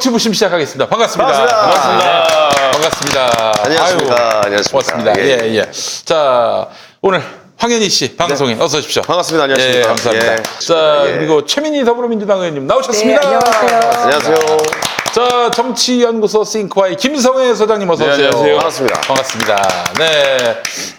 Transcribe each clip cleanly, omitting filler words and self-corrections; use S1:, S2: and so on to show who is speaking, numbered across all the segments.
S1: 정치부심 시작하겠습니다. 반갑습니다. 반갑습니다.
S2: 안녕하십니까.
S1: 아유,
S2: 안녕하십니까.
S1: 고맙습니다. 예. 자, 오늘 황현희 씨 방송에 어서 오십시오.
S2: 반갑습니다. 안녕하십니까.
S1: 예, 감사합니다.
S2: 예.
S1: 자,
S2: 예.
S1: 그리고 최민희 더불어민주당 의원님 나오셨습니다.
S3: 네, 안녕하세요.
S2: 안녕하세요.
S1: 자, 정치연구소 싱크와의 김성회 소장님 어서 오세요.
S2: 안녕하세요. 반갑습니다.
S1: 반갑습니다. 네.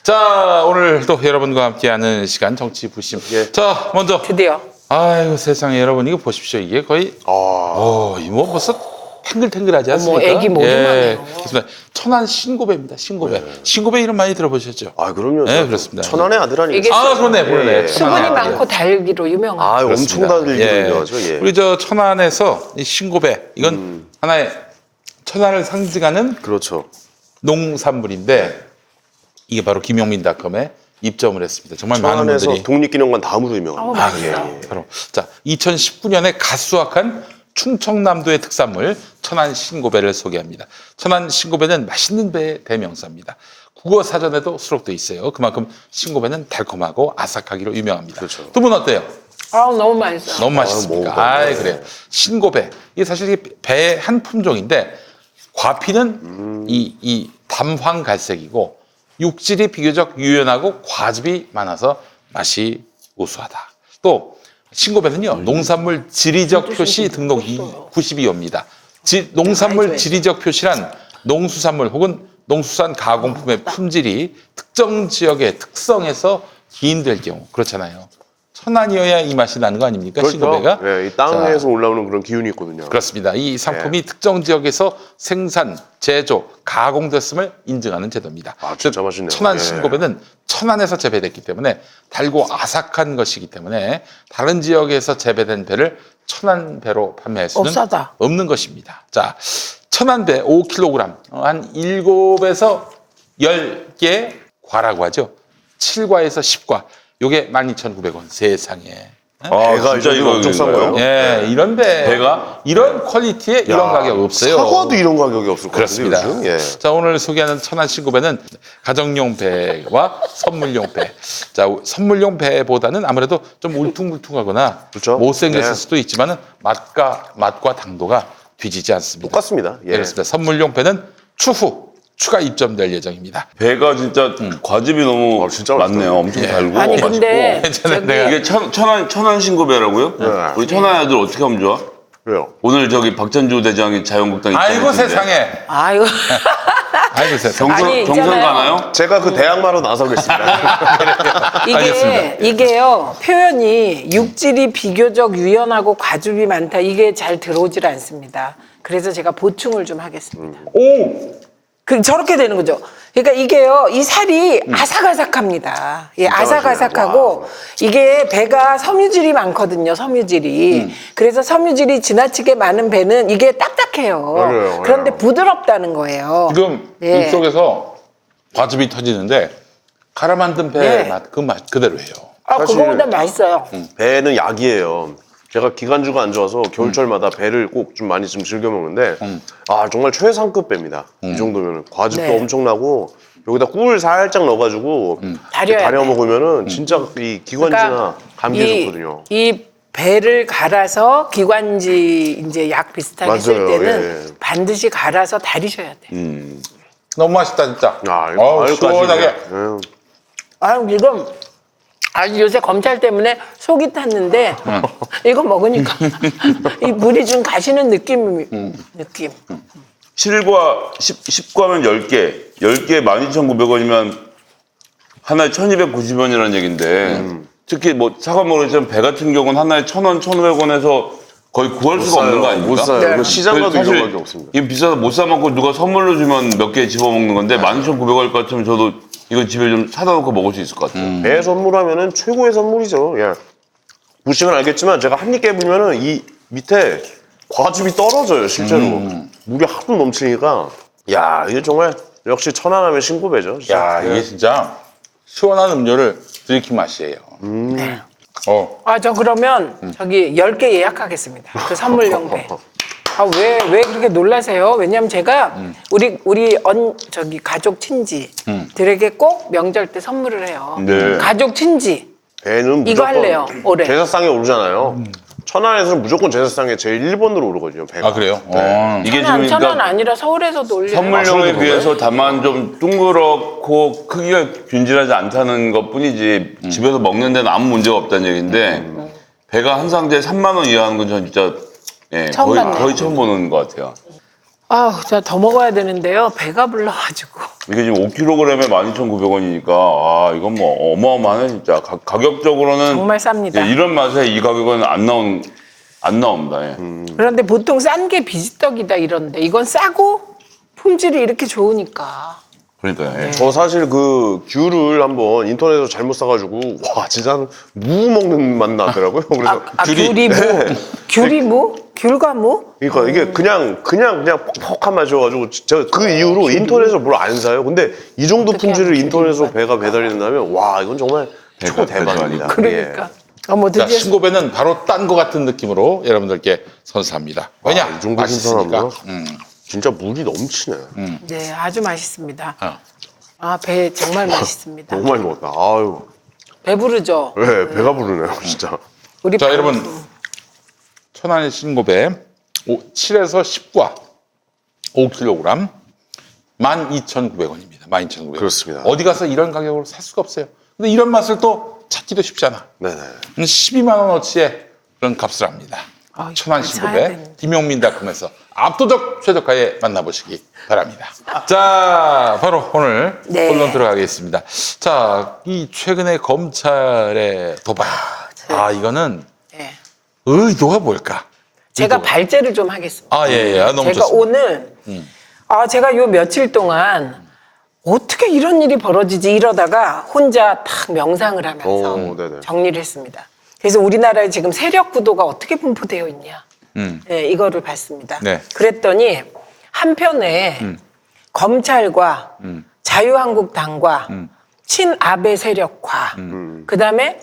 S1: 자, 오늘도 여러분과 함께하는 시간 정치부심.
S2: 예.
S1: 자, 먼저
S3: 드디어.
S1: 아이고 세상에 여러분 이거 보십시오. 이게 거의 이뭐 벌써 탱글탱글하지 않습니까?
S3: 애기 모기만해요.
S1: 그렇습니다. 천안 신고배입니다. 신고배. 신고배 이름 많이 들어보셨죠?
S2: 그럼요.
S1: 네, 그렇습니다.
S2: 천안의 아들 아니에요?
S3: 이게
S1: 그러네.
S2: 예.
S3: 수분이
S1: 천안의
S3: 많고 달기로 유명한.
S2: 엄청 달리기로 하죠. 예.
S1: 우리 저 천안에서 이 신고배 이건 하나의 천안을 상징하는
S2: 그렇죠.
S1: 농산물인데 이게 바로 김용민닷컴에 입점을 했습니다. 정말 많은
S2: 천안에서
S1: 분들이
S2: 독립기념관 다음으로 유명합니다.
S3: 맛있다.
S1: 바로 자 2019년에 갓 수확한 충청남도의 특산물 천안 신고배를 소개합니다. 천안 신고배는 맛있는 배의 대명사입니다. 국어 사전에도 수록돼 있어요. 그만큼 신고배는 달콤하고 아삭하기로 유명합니다.
S2: 그렇죠.
S1: 두 분 어때요?
S3: 너무 맛있어.
S1: 너무 맛있습니까?
S2: 먹어봐요.
S1: 그래요. 신고배 이게 사실 배의 한 품종인데 과피는 이 담황 갈색이고 육질이 비교적 유연하고 과즙이 많아서 맛이 우수하다. 또 신고배는요 농산물 지리적 표시 등록 92호입니다. 농산물 지리적 표시란 농수산물 혹은 농수산 가공품의 품질이 특정 지역의 특성에서 기인될 경우 그렇잖아요. 천안이어야 이 맛이 나는 거 아닙니까?
S2: 그렇죠.
S1: 신고배가.
S2: 이 땅에서 올라오는 그런 기운이 있거든요.
S1: 그렇습니다. 이 상품이 특정 지역에서 생산, 제조, 가공됐음을 인증하는 제도입니다.
S2: 진짜 맛있네요.
S1: 천안
S2: 예.
S1: 신고배는 천안에서 재배됐기 때문에 달고 아삭한 것이기 때문에 다른 지역에서 재배된 배를 천안배로 판매할 수는
S3: 싸다.
S1: 없는 것입니다. 자, 천안배 5kg, 한 7에서 10개 과라고 하죠. 7과에서 10과. 요게 12,900원 세상에.
S2: 배가 진짜 이거 엄청 싼 거예요?
S1: 예, 이런 배가 이런 퀄리티에 이런 가격 없어요.
S2: 사과도 이런 가격이 없을 것 같아요.
S1: 그렇습니다.
S2: 요즘? 예.
S1: 자, 오늘 소개하는 천안 신고배는 가정용 배와 선물용 배. 자, 선물용 배보다는 아무래도 좀 울퉁불퉁하거나
S2: 그렇죠.
S1: 못생겼을
S2: 네.
S1: 수도 있지만은 맛과 당도가 뒤지지 않습니다.
S2: 똑같습니다. 예.
S1: 그렇습니다. 선물용 배는 추후 추가 입점될 예정입니다.
S4: 배가 진짜 과즙이 너무
S2: 진짜
S4: 많네요. 엄청 달고
S3: 아니
S4: 맛있고.
S3: 근데
S1: 괜찮아요.
S3: 저기
S1: 내가
S4: 이게 천안 신고배라고요?
S2: 네.
S4: 우리 천안 애들 어떻게 하면 좋아?
S2: 그래요.
S4: 오늘 저기 박찬주 대장이 자유한국당
S1: 아이고
S4: 입장했는데.
S1: 세상에.
S3: 아이고
S1: 아이고 세상에.
S3: 아니,
S4: 경선
S3: 있잖아요.
S4: 가나요?
S2: 제가 그 대항마로 나서겠습니다.
S1: 알겠습니다.
S3: 이게요 표현이 육질이 비교적 유연하고 과즙이 많다 이게 잘 들어오질 않습니다. 그래서 제가 보충을 좀 하겠습니다.
S1: 오!
S3: 저렇게 되는 거죠. 그러니까 이게요, 이 살이 아삭아삭합니다. 예, 아삭아삭하고 이게 배가 섬유질이 많거든요. 섬유질이. 그래서 섬유질이 지나치게 많은 배는 이게 딱딱해요.
S2: 맞아요.
S3: 그런데 부드럽다는 거예요.
S1: 지금
S3: 예.
S1: 입속에서 과즙이 터지는데 갈아 만든 배의
S3: 네.
S1: 맛, 그 맛 그대로예요.
S2: 사실-
S3: 그거보다 맛있어요.
S2: 배는 약이에요. 제가 기관주가 안 좋아서 겨울철마다 배를 꼭 좀 많이 좀 즐겨 먹는데 정말 최상급 배입니다. 이 정도면 과즙도
S3: 네.
S2: 엄청나고 여기다 꿀 살짝 넣어가지고
S3: 달여야
S2: 달여
S3: 돼.
S2: 먹으면은 진짜 이 기관지나
S3: 그러니까
S2: 감기에 좋거든요.
S3: 이 배를 갈아서 기관지 이제 약 비슷하게 쓸
S2: 맞아요.
S3: 때는
S2: 예.
S3: 반드시 갈아서 달이셔야 돼.
S1: 너무 맛있다 진짜.
S2: 이거
S1: 어우, 시원하게.
S3: 지금 요새 검찰 때문에 속이 탔는데 이거 먹으니까 이 물이 좀 가시는 느낌.
S4: 7과 10과면 10개. 10개 12,900원이면 하나에 1,290원이라는 얘기인데 특히 뭐 사과 먹으면 배 같은 경우는 하나에 1,000원, 1,500원에서 거의 구할 수가 없는 거 아닙니까?
S2: 못 사요.
S3: 네.
S2: 이거 시장 가도
S4: 사실
S2: 이거밖에 없습니다.
S4: 이거 비싸서 못 사 먹고 누가 선물로 주면 몇 개 집어먹는 건데 12,900원일 것 같으면 저도 이거 집에 좀 사다 놓고 먹을 수 있을 것 같아요.
S2: 배 선물하면은 최고의 선물이죠. 예. 무식은 알겠지만 제가 한 입 깨부면은 이 밑에 과즙이 떨어져요, 실제로. 물이 하도 넘치니까. 야, 이게 정말 역시 천안하면 신고배죠. 진짜.
S1: 야 이게 진짜 시원한 음료를 들이킨 맛이에요.
S3: 저 그러면 저기 10개 예약하겠습니다. 그 선물용 배. 왜 그렇게 놀라세요? 왜냐면 제가 우리 저기 가족 친지들에게 꼭 명절 때 선물을 해요.
S4: 네.
S3: 가족 친지
S2: 배는
S3: 이거
S2: 무조건
S3: 할래요, 올해.
S2: 제사상에 오르잖아요. 천안에서는 무조건 제사상에 제일 1번으로 오르거든요. 배가.
S1: 아 그래요?
S4: 이게
S3: 천안,
S4: 지금
S3: 천안
S4: 그러니까
S3: 아니라 서울에서도 올려요.
S4: 선물용에
S2: 아,
S4: 비해서 다만 좀 둥그렇고 크기가 균질하지 않다는 것뿐이지 집에서 먹는 데는 아무 문제가 없다는 얘기인데 배가 한 상자에 3만 원 이하는 건 전 진짜
S3: 처음 봤네요.
S4: 거의 처음 보는 것 같아요.
S3: 아우, 저 더 먹어야 되는데요. 배가 불러가지고.
S4: 이게 지금 5kg에 12,900원이니까 아 이건 뭐 어마어마하네 진짜. 가격적으로는
S3: 정말 쌉니다.
S4: 예, 이런 맛에 이 가격은 안 나옵니다. 예.
S3: 그런데 보통 싼 게 비지떡이다 이런데 이건 싸고 품질이 이렇게 좋으니까.
S4: 그러니까요. 예.
S2: 저 사실 그 귤을 한번 인터넷에서 잘못 사가지고 와 진짜 무 먹는 맛 나더라고요. 그래서
S3: 귤이 무? 귤이 무? 귤과 무?
S2: 그러니까 이게 그냥 퍽퍽한 맛이어가지고 제가 그 이후로 인터넷에서 뭘 안 사요. 근데 이 정도
S3: 어떻게
S2: 품질을
S3: 하면
S2: 인터넷에서
S3: 귤이
S2: 배가 배달된다면 와 이건 정말
S4: 배가
S2: 초대박입니다.
S3: 그러니까.
S2: 예.
S3: 어머
S1: 자,
S3: 드디어
S1: 신고배는 바로 딴 거 같은 느낌으로 여러분들께 선사합니다. 왜냐?
S2: 이 정도
S1: 맛있으니까.
S2: 신선하구나. 진짜 물이 넘치네.
S3: 네, 아주 맛있습니다.
S1: 어.
S3: 아, 배 정말 맛있습니다.
S2: 너무 많이 먹었다. 아유,
S3: 배부르죠?
S2: 왜 배가 부르네요, 진짜.
S3: 우리
S1: 자,
S3: 방금
S1: 여러분. 천안의 신고배 7에서 10과 5kg 12,900원입니다. 12,900원.
S2: 그렇습니다.
S1: 어디 가서 이런 가격으로 살 수가 없어요. 근데 이런 맛을 또 찾기도 쉽지 않아.
S2: 네네.
S1: 12만 원어치의 그런 값을 합니다.
S3: 아,
S1: 천안
S3: 이거 사야
S1: 신고배
S3: 되는데.
S1: 김용민닷컴에서 압도적 최저가에 만나보시기 바랍니다. 자, 바로 오늘
S3: 네.
S1: 본론 들어가겠습니다. 자, 이 최근에 검찰의 도발. 이거는
S3: 네.
S1: 의도가 뭘까?
S3: 제가
S1: 의도가.
S3: 발제를 좀 하겠습니다.
S1: 아, 예, 예. 아, 너무
S3: 제가
S1: 좋습니다.
S3: 오늘 제가 요 며칠 동안 어떻게 이런 일이 벌어지지 이러다가 혼자 탁 명상을 하면서
S2: 네네.
S3: 정리를 했습니다. 그래서 우리나라에 지금 세력 구도가 어떻게 분포되어 있냐. 네, 이거를 봤습니다.
S1: 네.
S3: 그랬더니 한편에 검찰과 자유한국당과 친아베 세력과 그다음에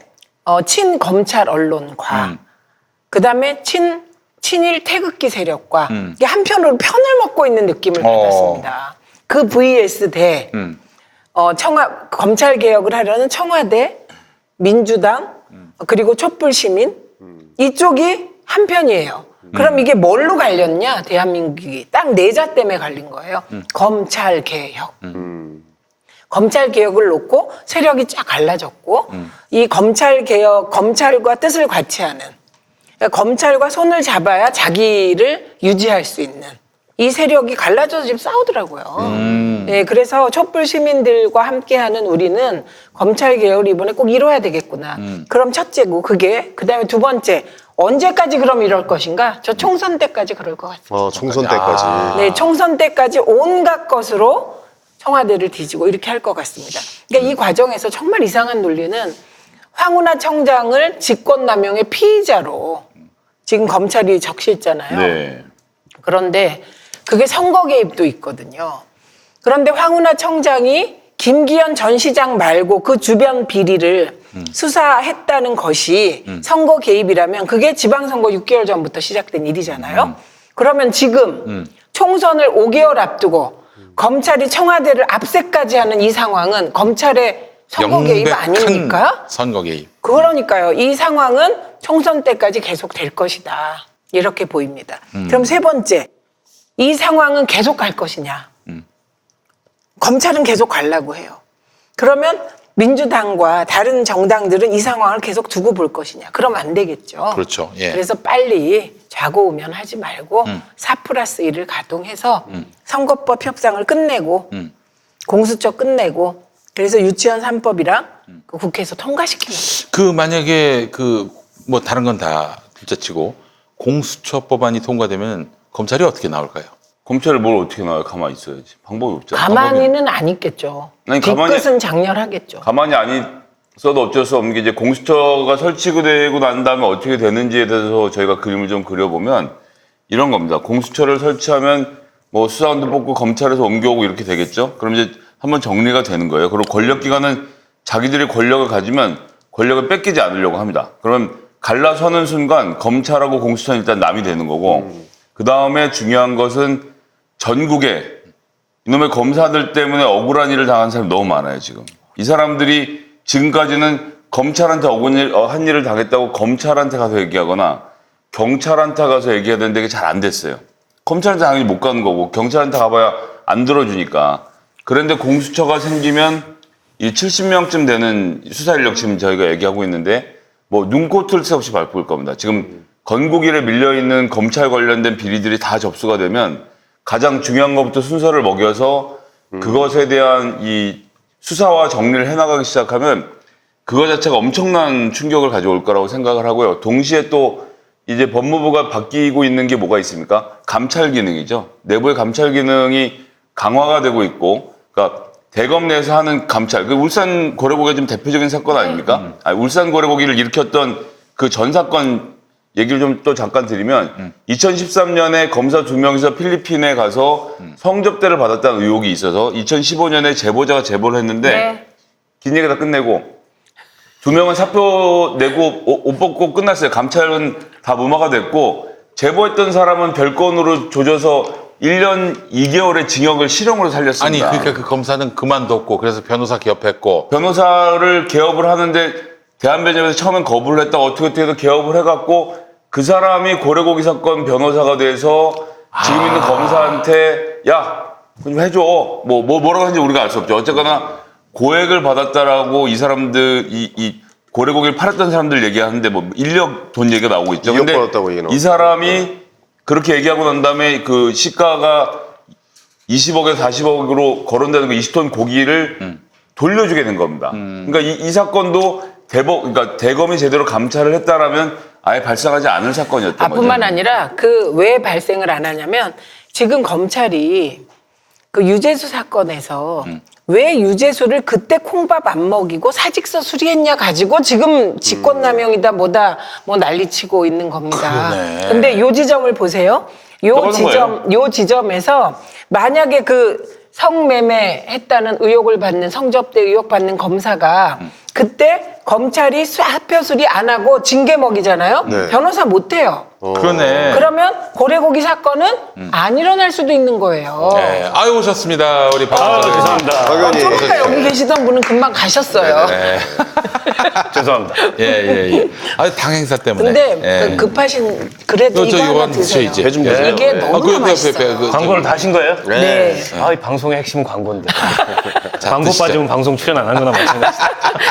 S3: 친검찰 언론과 그다음에 친일 태극기 세력과 이게 한편으로 편을 먹고 있는 느낌을 받았습니다. 그 vs 대 검찰 개혁을 하려는 청와대, 민주당 그리고 촛불 시민 이쪽이 한편이에요. 그럼 이게 뭘로 갈렸냐? 대한민국이 딱 내자 때문에 갈린 거예요. 검찰 개혁. 검찰 개혁을 놓고 세력이 쫙 갈라졌고 이 검찰 개혁, 검찰과 뜻을 같이 하는 그러니까 검찰과 손을 잡아야 자기를 유지할 수 있는 이 세력이 갈라져서 지금 싸우더라고요. 네, 그래서 촛불 시민들과 함께하는 우리는 검찰 개혁을 이번에 꼭 이뤄야 되겠구나. 그럼 첫째고 그게 그다음에 두 번째 언제까지 그럼 이럴 것인가? 저 총선 때까지 그럴 것 같습니다.
S2: 총선 때까지.
S3: 네, 총선 때까지 온갖 것으로 청와대를 뒤지고 이렇게 할 것 같습니다. 그러니까 이 과정에서 정말 이상한 논리는 황운하 청장을 직권남용의 피의자로 지금 검찰이 적시했잖아요.
S4: 네.
S3: 그런데 그게 선거 개입도 있거든요. 그런데 황운하 청장이 김기현 전 시장 말고 그 주변 비리를 수사했다는 것이 선거 개입이라면 그게 지방선거 6개월 전부터 시작된 일이잖아요. 그러면 지금 총선을 5개월 앞두고 검찰이 청와대를 압색까지 하는 이 상황은 검찰의 선거 개입
S1: 명백한
S3: 아닙니까?
S1: 선거 개입.
S3: 그러니까요. 이 상황은 총선 때까지 계속 될 것이다. 이렇게 보입니다. 그럼 세 번째, 이 상황은 계속 갈 것이냐? 검찰은 계속 가려고 해요. 그러면 민주당과 다른 정당들은 이 상황을 계속 두고 볼 것이냐? 그럼 안 되겠죠.
S1: 그렇죠. 예.
S3: 그래서 빨리 좌고우면하지 말고 4+1을 가동해서 선거법 협상을 끝내고 공수처 끝내고 그래서 유치원 3법이랑 그 국회에서 통과시키는 거예요.
S1: 만약에 뭐 다른 건 다 둘째치고 공수처 법안이 통과되면 검찰이 어떻게 나올까요?
S4: 검찰이 뭘 어떻게 나와요? 가만히 있어야지. 방법이 없잖아.
S3: 가만히는 안 있겠죠.
S4: 아니,
S3: 뒤끝은 장렬하겠죠.
S4: 가만히 안 있어도 어쩔 수 없는 게 이제 공수처가 설치되고 난 다음에 어떻게 되는지에 대해서 저희가 그림을 좀 그려보면 이런 겁니다. 공수처를 설치하면 뭐 수사관도 뽑고 검찰에서 옮겨오고 이렇게 되겠죠. 그럼 이제 한번 정리가 되는 거예요. 그리고 권력기관은 자기들이 권력을 가지면 권력을 뺏기지 않으려고 합니다. 그러면 갈라서는 순간 검찰하고 공수처는 일단 남이 되는 거고 그 다음에 중요한 것은 전국에 이놈의 검사들 때문에 억울한 일을 당한 사람이 너무 많아요, 지금. 이 사람들이 지금까지는 검찰한테 한 일을 당했다고 검찰한테 가서 얘기하거나 경찰한테 가서 얘기해야 되는데 그게 잘 안 됐어요. 검찰한테 당연히 못 가는 거고 경찰한테 가봐야 안 들어주니까. 그런데 공수처가 생기면 이 70명쯤 되는 수사 인력 지금 저희가 얘기하고 있는데 뭐 눈코 뜰 새 없이 발표할 겁니다. 지금 건국일에 밀려있는 검찰 관련된 비리들이 다 접수가 되면 가장 중요한 것부터 순서를 먹여서 그것에 대한 이 수사와 정리를 해나가기 시작하면 그거 자체가 엄청난 충격을 가져올 거라고 생각을 하고요. 동시에 또 이제 법무부가 바뀌고 있는 게 뭐가 있습니까? 감찰 기능이죠. 내부의 감찰 기능이 강화가 되고 있고, 그러니까 대검 내에서 하는 감찰. 그 울산 고래고기가 좀 대표적인 사건 아닙니까? 울산 고래고기를 일으켰던 그 전 사건 얘기를 좀 또 잠깐 드리면 2013년에 검사 2명이서 필리핀에 가서 성접대를 받았다는 의혹이 있어서 2015년에 제보자가 제보를 했는데
S3: 네.
S4: 긴 얘기 다 끝내고 2명은 사표 내고 옷 벗고 끝났어요. 감찰은 다 무마가 됐고 제보했던 사람은 별건으로 조져서 1년 2개월의 징역을 실형으로
S1: 아니
S4: 살렸습니다.
S1: 그러니까 그 검사는 그만뒀고 그래서 변호사 개업했고
S4: 변호사를 개업을 하는데 대한변협에서 처음엔 거부를 했다가 어떻게 해서 개업을 해갖고 그 사람이 고래고기 사건 변호사가 돼서 지금 있는 검사한테 야, 좀 해줘. 뭐라고 하는지 우리가 알 수 없죠. 어쨌거나 고액을 받았다라고 이 사람들, 이 고래고기를 팔았던 사람들 얘기하는데 뭐 인력 돈 얘기가 나오고 있죠.
S2: 이억
S4: 근데
S2: 받았다고 얘기 나오죠.
S4: 이 사람이 그렇게 얘기하고 난 다음에 그 시가가 20억에서 40억으로 거론되는 그 20톤 고기를 돌려주게 된 겁니다. 그러니까 이 사건도 그러니까 대검이 제대로 감찰을 했다라면 아예 발생하지 않을 사건이었던 거죠.
S3: 뿐만 아니라 그 왜 발생을 안 하냐면 지금 검찰이 그 유재수 사건에서 왜 유재수를 그때 콩밥 안 먹이고 사직서 수리했냐 가지고 지금 직권남용이다 뭐다 뭐 난리치고 있는 겁니다.
S1: 그러네.
S3: 근데 요 지점을 보세요. 요 지점에서 만약에 그 성매매 했다는 의혹을 받는 성접대 의혹 받는 검사가 그때 검찰이 사표 수리 안 하고 징계 먹이잖아요.
S2: 네.
S3: 변호사 못 해요.
S1: 그러네.
S3: 그러면 고래고기 사건은 안 일어날 수도 있는 거예요.
S1: 네. 아유 오셨습니다 우리 박원석
S5: 죄송합니다.
S2: 박 의원님.
S3: 좀 아까 여기 계시던 분은 금방 가셨어요.
S1: 네.
S5: 죄송합니다.
S1: 예. 아유 당행사 때문에.
S3: 근데
S1: 예.
S3: 그 급하신 그래도
S1: 저
S3: 이거 하나
S1: 이건
S3: 드세요.
S1: 드셔야지.
S2: 배 좀 드세요.
S3: 이게
S2: 네.
S3: 너무 맛있어요.
S5: 광고를 다 하신 거예요?
S3: 네.
S5: 아, 이 방송의 핵심은 광고인데.
S1: 자,
S5: 광고
S1: 드시죠.
S5: 빠지면 방송 출연 안 하는 거나 마찬가지다.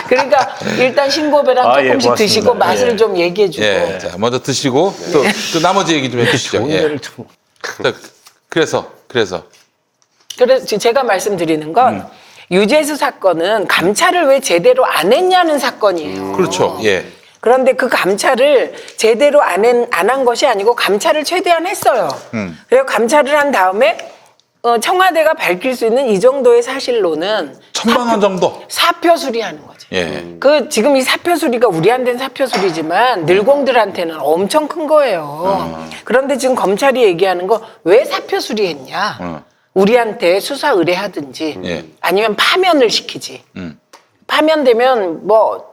S3: 그러니까 일단 신고배랑
S5: 아, 예,
S3: 조금씩
S5: 고맙습니다.
S3: 드시고 맛을
S5: 예.
S3: 좀 얘기해 주고.
S1: 예. 자 먼저 드시고 또 나머지 얘기 좀 해주시죠.
S5: 좋은
S1: 예.
S5: 데를 좀.
S1: 자, 그래서
S3: 그래서 제가 말씀드리는 건 유재수 사건은 감찰을 왜 제대로 안 했냐는 사건이에요.
S1: 그렇죠. 예.
S3: 그런데 그 감찰을 제대로 안 한 것이 아니고 감찰을 최대한 했어요. 그리고 감찰을 한 다음에 청와대가 밝힐 수 있는 이 정도의 사실로는
S1: 1,000만 원 정도.
S3: 사표 수리하는 거죠.
S1: 예.
S3: 그 지금 이 사표 수리가 우리한테는 사표 수리지만 늘공들한테는 엄청 큰 거예요. 그런데 지금 검찰이 얘기하는 거 왜 사표 수리했냐? 우리한테 수사 의뢰하든지
S1: 예.
S3: 아니면 파면을 시키지. 파면되면 뭐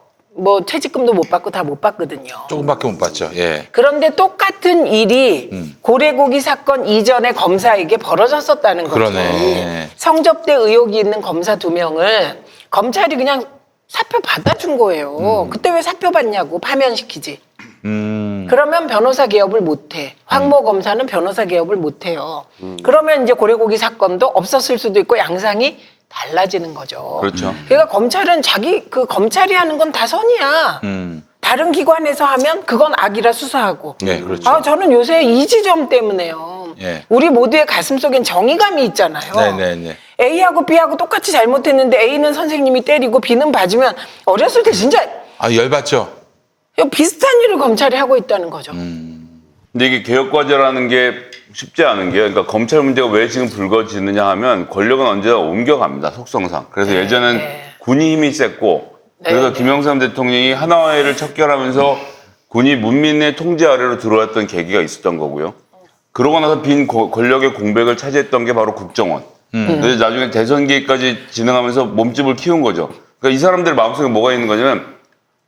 S3: 퇴직금도 못 받고 다 못 받거든요.
S1: 조금밖에 못 봤죠. 예.
S3: 그런데 똑같은 일이 고래고기 사건 이전에 검사에게 벌어졌었다는 거죠.
S1: 그러네.
S3: 성접대 의혹이 있는 검사 2명을 검찰이 그냥 사표 받아준 거예요. 그때 왜 사표 받냐고 파면시키지. 그러면 변호사 개업을 못해. 황모 검사는 변호사 개업을 못해요. 그러면 이제 고래고기 사건도 없었을 수도 있고 양상이 달라지는 거죠.
S4: 그렇죠.
S3: 그러니까 검찰은 검찰이 하는 건 다 선이야. 다른 기관에서 하면 그건 악이라 수사하고.
S1: 네, 그렇죠.
S3: 저는 요새 이 지점 때문에요.
S1: 예.
S3: 우리 모두의 가슴 속엔 정의감이 있잖아요.
S1: 네네네.
S3: A하고 B하고 똑같이 잘못했는데 A는 선생님이 때리고 B는 봐주면 어렸을 때 진짜
S1: 아 열받죠.
S3: 비슷한 일을 검찰이 하고 있다는 거죠.
S4: 근데 이게 개혁 과제라는 게 쉽지 않은 게 그러니까 검찰 문제가 왜 지금 불거지느냐 하면 권력은 언제나 옮겨갑니다. 속성상. 그래서 예전엔 군이 힘이 셌고 그래서 김영삼 대통령이 하나회를 척결하면서 군이 문민의 통제 아래로 들어왔던 계기가 있었던 거고요. 그러고 나서 빈 권력의 공백을 차지했던 게 바로 국정원. 그래서 나중에 대선 기획까지 진행하면서 몸집을 키운 거죠. 그러니까 이 사람들 마음속에 뭐가 있는 거냐면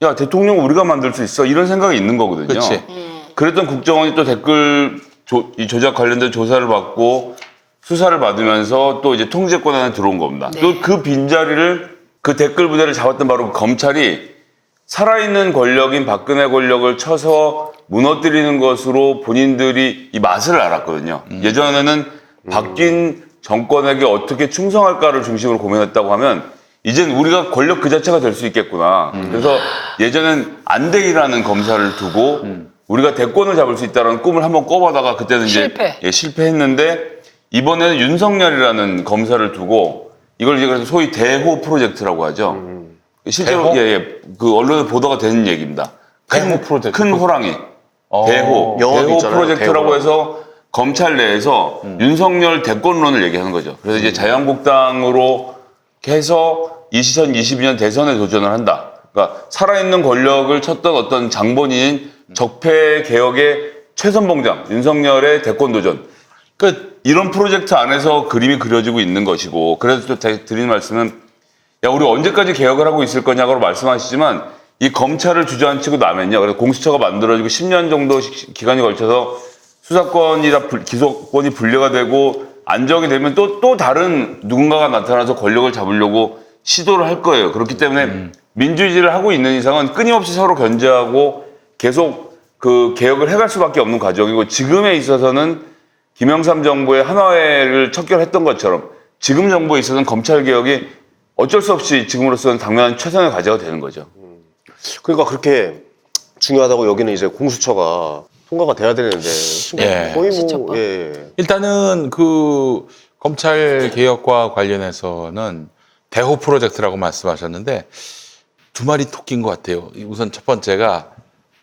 S4: 야 대통령 우리가 만들 수 있어 이런 생각이 있는 거거든요.
S1: 그치.
S4: 그랬던 국정원이 또 댓글 조작 관련된 조사를 받고 수사를 받으면서 또 이제 통제권 안에 들어온 겁니다. 또 그 빈자리를 그 댓글 부대를 잡았던 바로 그 검찰이 살아있는 권력인 박근혜 권력을 쳐서 무너뜨리는 것으로 본인들이 이 맛을 알았거든요. 예전에는 바뀐 정권에게 어떻게 충성할까를 중심으로 고민했다고 하면 이젠 우리가 권력 그 자체가 될 수 있겠구나. 그래서 예전엔 안대희라는 검사를 두고 우리가 대권을 잡을 수 있다는 꿈을 한번 꿔보다가 그때는 이제 실패했는데 이번에는 윤석열이라는 검사를 두고 이걸 이제 그래서 소위 대호 프로젝트라고 하죠. 실제로 그 언론에 보도가 되는 얘기입니다.
S1: 대호 프로젝트.
S4: 큰 호랑이. 대호.
S2: 영화도
S4: 대호
S2: 있잖아요,
S4: 프로젝트라고
S2: 대호.
S4: 해서 검찰 내에서 윤석열 대권론을 얘기하는 거죠. 그래서 이제 자유한국당으로 해서 2022년 대선에 도전을 한다. 그러니까 살아있는 권력을 쳤던 어떤 장본인인 적폐 개혁의 최선봉장, 윤석열의 대권 도전. 그러니까 이런 프로젝트 안에서 그림이 그려지고 있는 것이고, 그래서 또 드리는 말씀은, 야, 우리 언제까지 개혁을 하고 있을 거냐고 말씀하시지만, 이 검찰을 주저앉히고 나면요. 그래서 공수처가 만들어지고 10년 정도 기간이 걸쳐서 수사권이나 기소권이 분리가 되고 안정이 되면 또 다른 누군가가 나타나서 권력을 잡으려고 시도를 할 거예요. 그렇기 때문에 민주주의를 하고 있는 이상은 끊임없이 서로 견제하고 계속 그 개혁을 해갈 수밖에 없는 과정이고, 지금에 있어서는 김영삼 정부의 한화회를 척결했던 것처럼 지금 정부에 있어서는 검찰 개혁이 어쩔 수 없이 지금으로서는 당면한 최선의 과제가 되는 거죠.
S2: 그러니까 그렇게 중요하다고 여기는 이제 공수처가 통과가 돼야 되는데
S1: 예.
S2: 거의
S3: 공수처법.
S2: 뭐 예.
S1: 일단은 그 검찰 개혁과 관련해서는 대호 프로젝트라고 말씀하셨는데 두 마리 토끼인 것 같아요. 우선 첫 번째가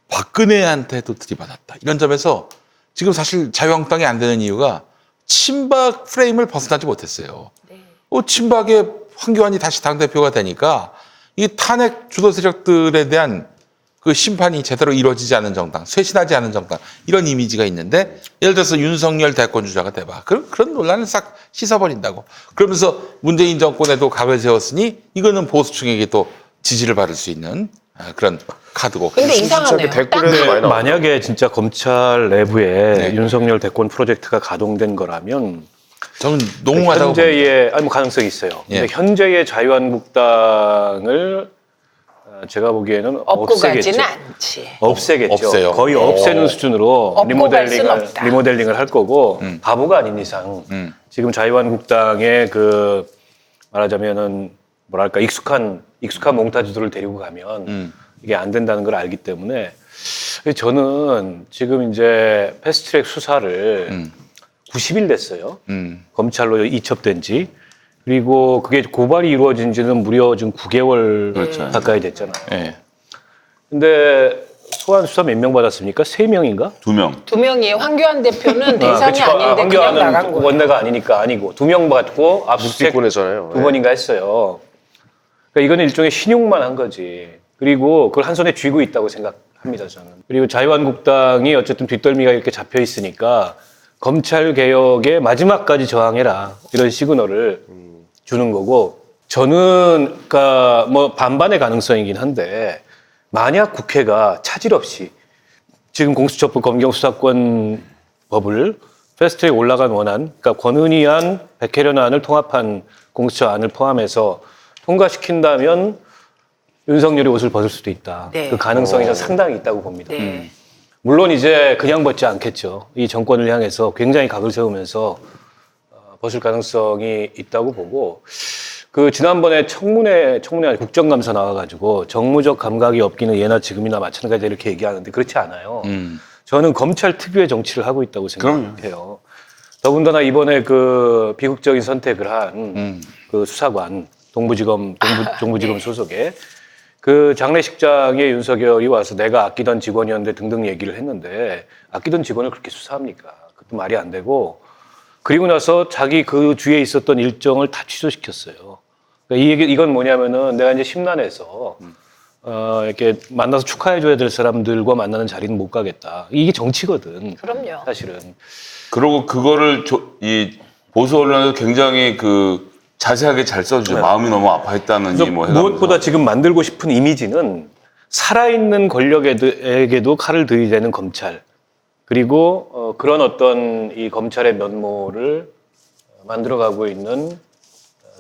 S1: 박근혜한테도 들이받았다. 이런 점에서 지금 사실 자유한국당이 안 되는 이유가 친박 프레임을 벗어나지 못했어요. 친박의 황교안이 다시 당대표가 되니까 이 탄핵 주도 세력들에 대한 그 심판이 제대로 이루어지지 않은 정당, 쇄신하지 않은 정당, 이런 이미지가 있는데, 예를 들어서 윤석열 대권주자가 돼봐. 그런 논란을 싹 씻어버린다고. 그러면서 문재인 정권에도 각을 세웠으니 이거는 보수층에게 또 지지를 받을 수 있는 그런 카드고.
S3: 근데 이상하네요.
S2: 댓글에서 많이 나와.
S5: 만약에 진짜 검찰 내부에
S1: 네.
S5: 윤석열 대권 프로젝트가 가동된 거라면
S1: 저는 농후하다고 봅니다.
S5: 현재의 뭐 가능성이 있어요.
S1: 예.
S5: 근데 현재의 자유한국당을 제가 보기에는
S3: 업고 가지는
S5: 없애겠죠.
S3: 않지.
S5: 없애겠죠.
S1: 없애요.
S5: 거의 없애는 수준으로
S3: 업고 갈 수는 없다.
S5: 리모델링을 할 거고, 바보가 아닌 이상 지금 자유한국당의 그 말하자면은 뭐랄까 익숙한 몽타주들을 데리고 가면 이게 안 된다는 걸 알기 때문에 저는 지금 이제 패스트트랙 수사를 90일 됐어요. 검찰로 이첩된 지. 그리고 그게 고발이 이루어진 지는 무려 지금 9개월
S4: 그렇죠.
S5: 가까이 됐잖아요.
S1: 예.
S5: 근데 소환 수사 몇 명 받았습니까? 3명인가?
S4: 2명.
S3: 2명이 황교안 대표는 대상이 아닌데 그냥 나간 거예요.
S5: 원내가 아니니까 아니고 2명 받고 압수수색
S2: 묵비권에서요.
S5: 2번인가 했어요. 그러니까 이거는 일종의 신용만 한 거지. 그리고 그걸 한 손에 쥐고 있다고 생각합니다, 저는. 그리고 자유한국당이 어쨌든 뒷덜미가 이렇게 잡혀 있으니까 검찰 개혁의 마지막까지 저항해라, 이런 시그널을 주는 거고, 저는 그러니까 뭐 반반의 가능성이긴 한데, 만약 국회가 차질 없이 지금 공수처법 검경수사권 법을 패스트트랙 올라간 원안, 그러니까 권은희 안, 백혜련 안을 통합한 공수처 안을 포함해서 통과시킨다면 윤석열이 옷을 벗을 수도 있다.
S3: 네.
S5: 그 가능성이 저는 상당히 있다고 봅니다. 물론 이제 그냥 벗지 않겠죠. 이 정권을 향해서 굉장히 각을 세우면서 벗을 가능성이 있다고 보고, 그 지난번에 청문회 아니 국정감사 나와가지고 정무적 감각이 없기는 예나 지금이나 마찬가지다 이렇게 얘기하는데 그렇지 않아요. 저는 검찰 특유의 정치를 하고 있다고 생각해요. 더군다나 이번에 그 비극적인 선택을 한 그 수사관 동부지검 소속의 그 장례식장에 윤석열이 와서 내가 아끼던 직원이었는데 등등 얘기를 했는데, 아끼던 직원을 그렇게 수사합니까? 그것도 말이 안 되고, 그리고 나서 자기 그 주위에 있었던 일정을 다 취소시켰어요. 그러니까 이건 뭐냐면은 내가 이제 심란해서 이렇게 만나서 축하해줘야 될 사람들과 만나는 자리는 못 가겠다. 이게 정치거든.
S3: 그럼요.
S5: 사실은.
S4: 그리고 그거를 이 보수 언론에서 굉장히 그 자세하게 잘 써주죠. 마음이 너무 아파했다느니 뭐 해가면서.
S5: 무엇보다 지금 만들고 싶은 이미지는 살아있는 권력에게도 칼을 들이대는 검찰, 그리고 그런 어떤 이 검찰의 면모를 만들어가고 있는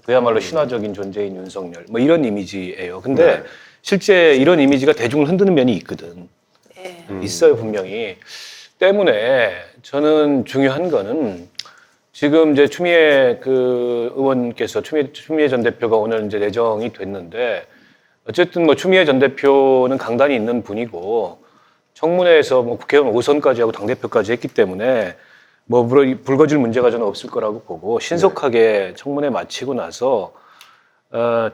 S5: 그야말로 신화적인 존재인 윤석열, 뭐 이런 이미지예요. 근데 실제 이런 이미지가 대중을 흔드는 면이 있거든. 있어요, 분명히. 때문에 저는 중요한 거는 지금 이제 추미애 그 의원께서 추미애 전 대표가 오늘 이제 내정이 됐는데 어쨌든 뭐 추미애 전 대표는 강단이 있는 분이고 청문회에서 뭐 국회의원 5선까지 하고 당대표까지 했기 때문에 뭐 불거질 문제가 저는 없을 거라고 보고 신속하게 청문회 마치고 나서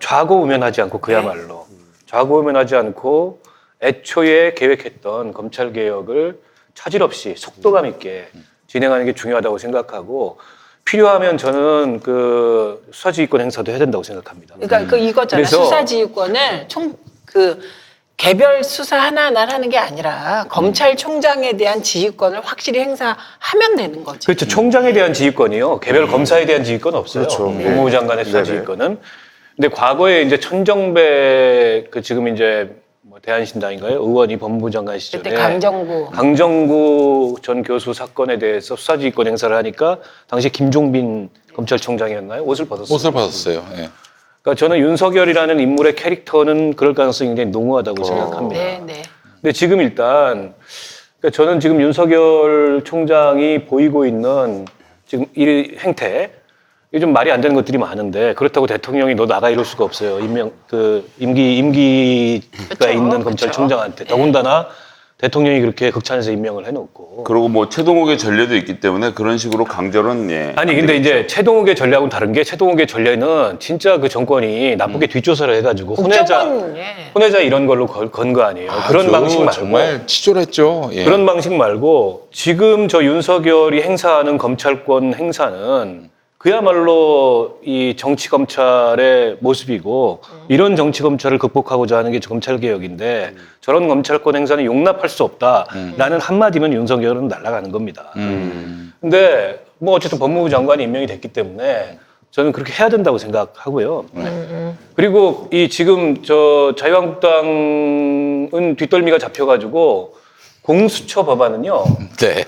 S5: 좌고우면하지 않고 그야말로 좌고우면하지 않고 애초에 계획했던 검찰 개혁을 차질 없이 속도감 있게 진행하는 게 중요하다고 생각하고 필요하면 저는 그 수사지휘권 행사도 해야 된다고 생각합니다.
S3: 그러니까 그 이거잖아.
S5: 그래서
S3: 수사지휘권을 개별 수사 하나하나 하는 게 아니라 검찰총장에 대한 지휘권을 확실히 행사하면 되는 거지.
S5: 그렇죠. 총장에 대한 지휘권이요. 개별 검사에 대한 지휘권은 없어요.
S2: 그렇죠.
S5: 법무부 장관의 수사
S2: 네네.
S5: 지휘권은. 근데 과거에 이제 천정배 그 지금 이제 뭐 대한신당인가요? 의원이 법무부 장관 시절에
S3: 그때
S5: 강정구 전 교수 사건에 대해서 수사지휘권 행사를 하니까 당시 김종빈 검찰총장이었나요? 옷을 벗었어요.
S1: 옷을 벗었어요. 예.
S5: 그러니까 저는 윤석열이라는 인물의 캐릭터는 그럴 가능성이 굉장히 농후하다고 생각합니다.
S3: 네.
S5: 근데 지금 일단 그러니까 저는 지금 윤석열 총장이 보이고 있는 지금 이 행태 이게 좀 말이 안 되는 것들이 많은데 그렇다고 대통령이 너 나가 이럴 수가 없어요. 임기가
S3: 그쵸,
S5: 있는 검찰총장한테 더군다나 대통령이 그렇게 극찬해서 임명을 해놓고.
S4: 그리고 뭐 최동욱의 전례도 있기 때문에 그런 식으로 강제로는
S5: 아니 근데 이제 최동욱의 전략은 다른 게 최동욱의 전략은 진짜 그 정권이 나쁘게 뒷조사를 해가지고 혼외자 이런 걸로 건 거 아니에요. 그런
S1: 아주
S5: 방식 말고
S1: 정말 치졸했죠. 예.
S5: 그런 방식 말고 지금 저 윤석열이 행사하는 검찰권 행사는 그야말로 이 정치 검찰의 모습이고 이런 정치 검찰을 극복하고자 하는 게 검찰 개혁인데 저런 검찰권 행사는 용납할 수 없다라는 한마디면 윤석열은 날아가는 겁니다. 근데 뭐 어쨌든 법무부 장관이 임명이 됐기 때문에 저는 그렇게 해야 된다고 생각하고요. 그리고 이 지금 저 자유한국당은 뒷덜미가 잡혀가지고 공수처 법안은요.
S1: 네.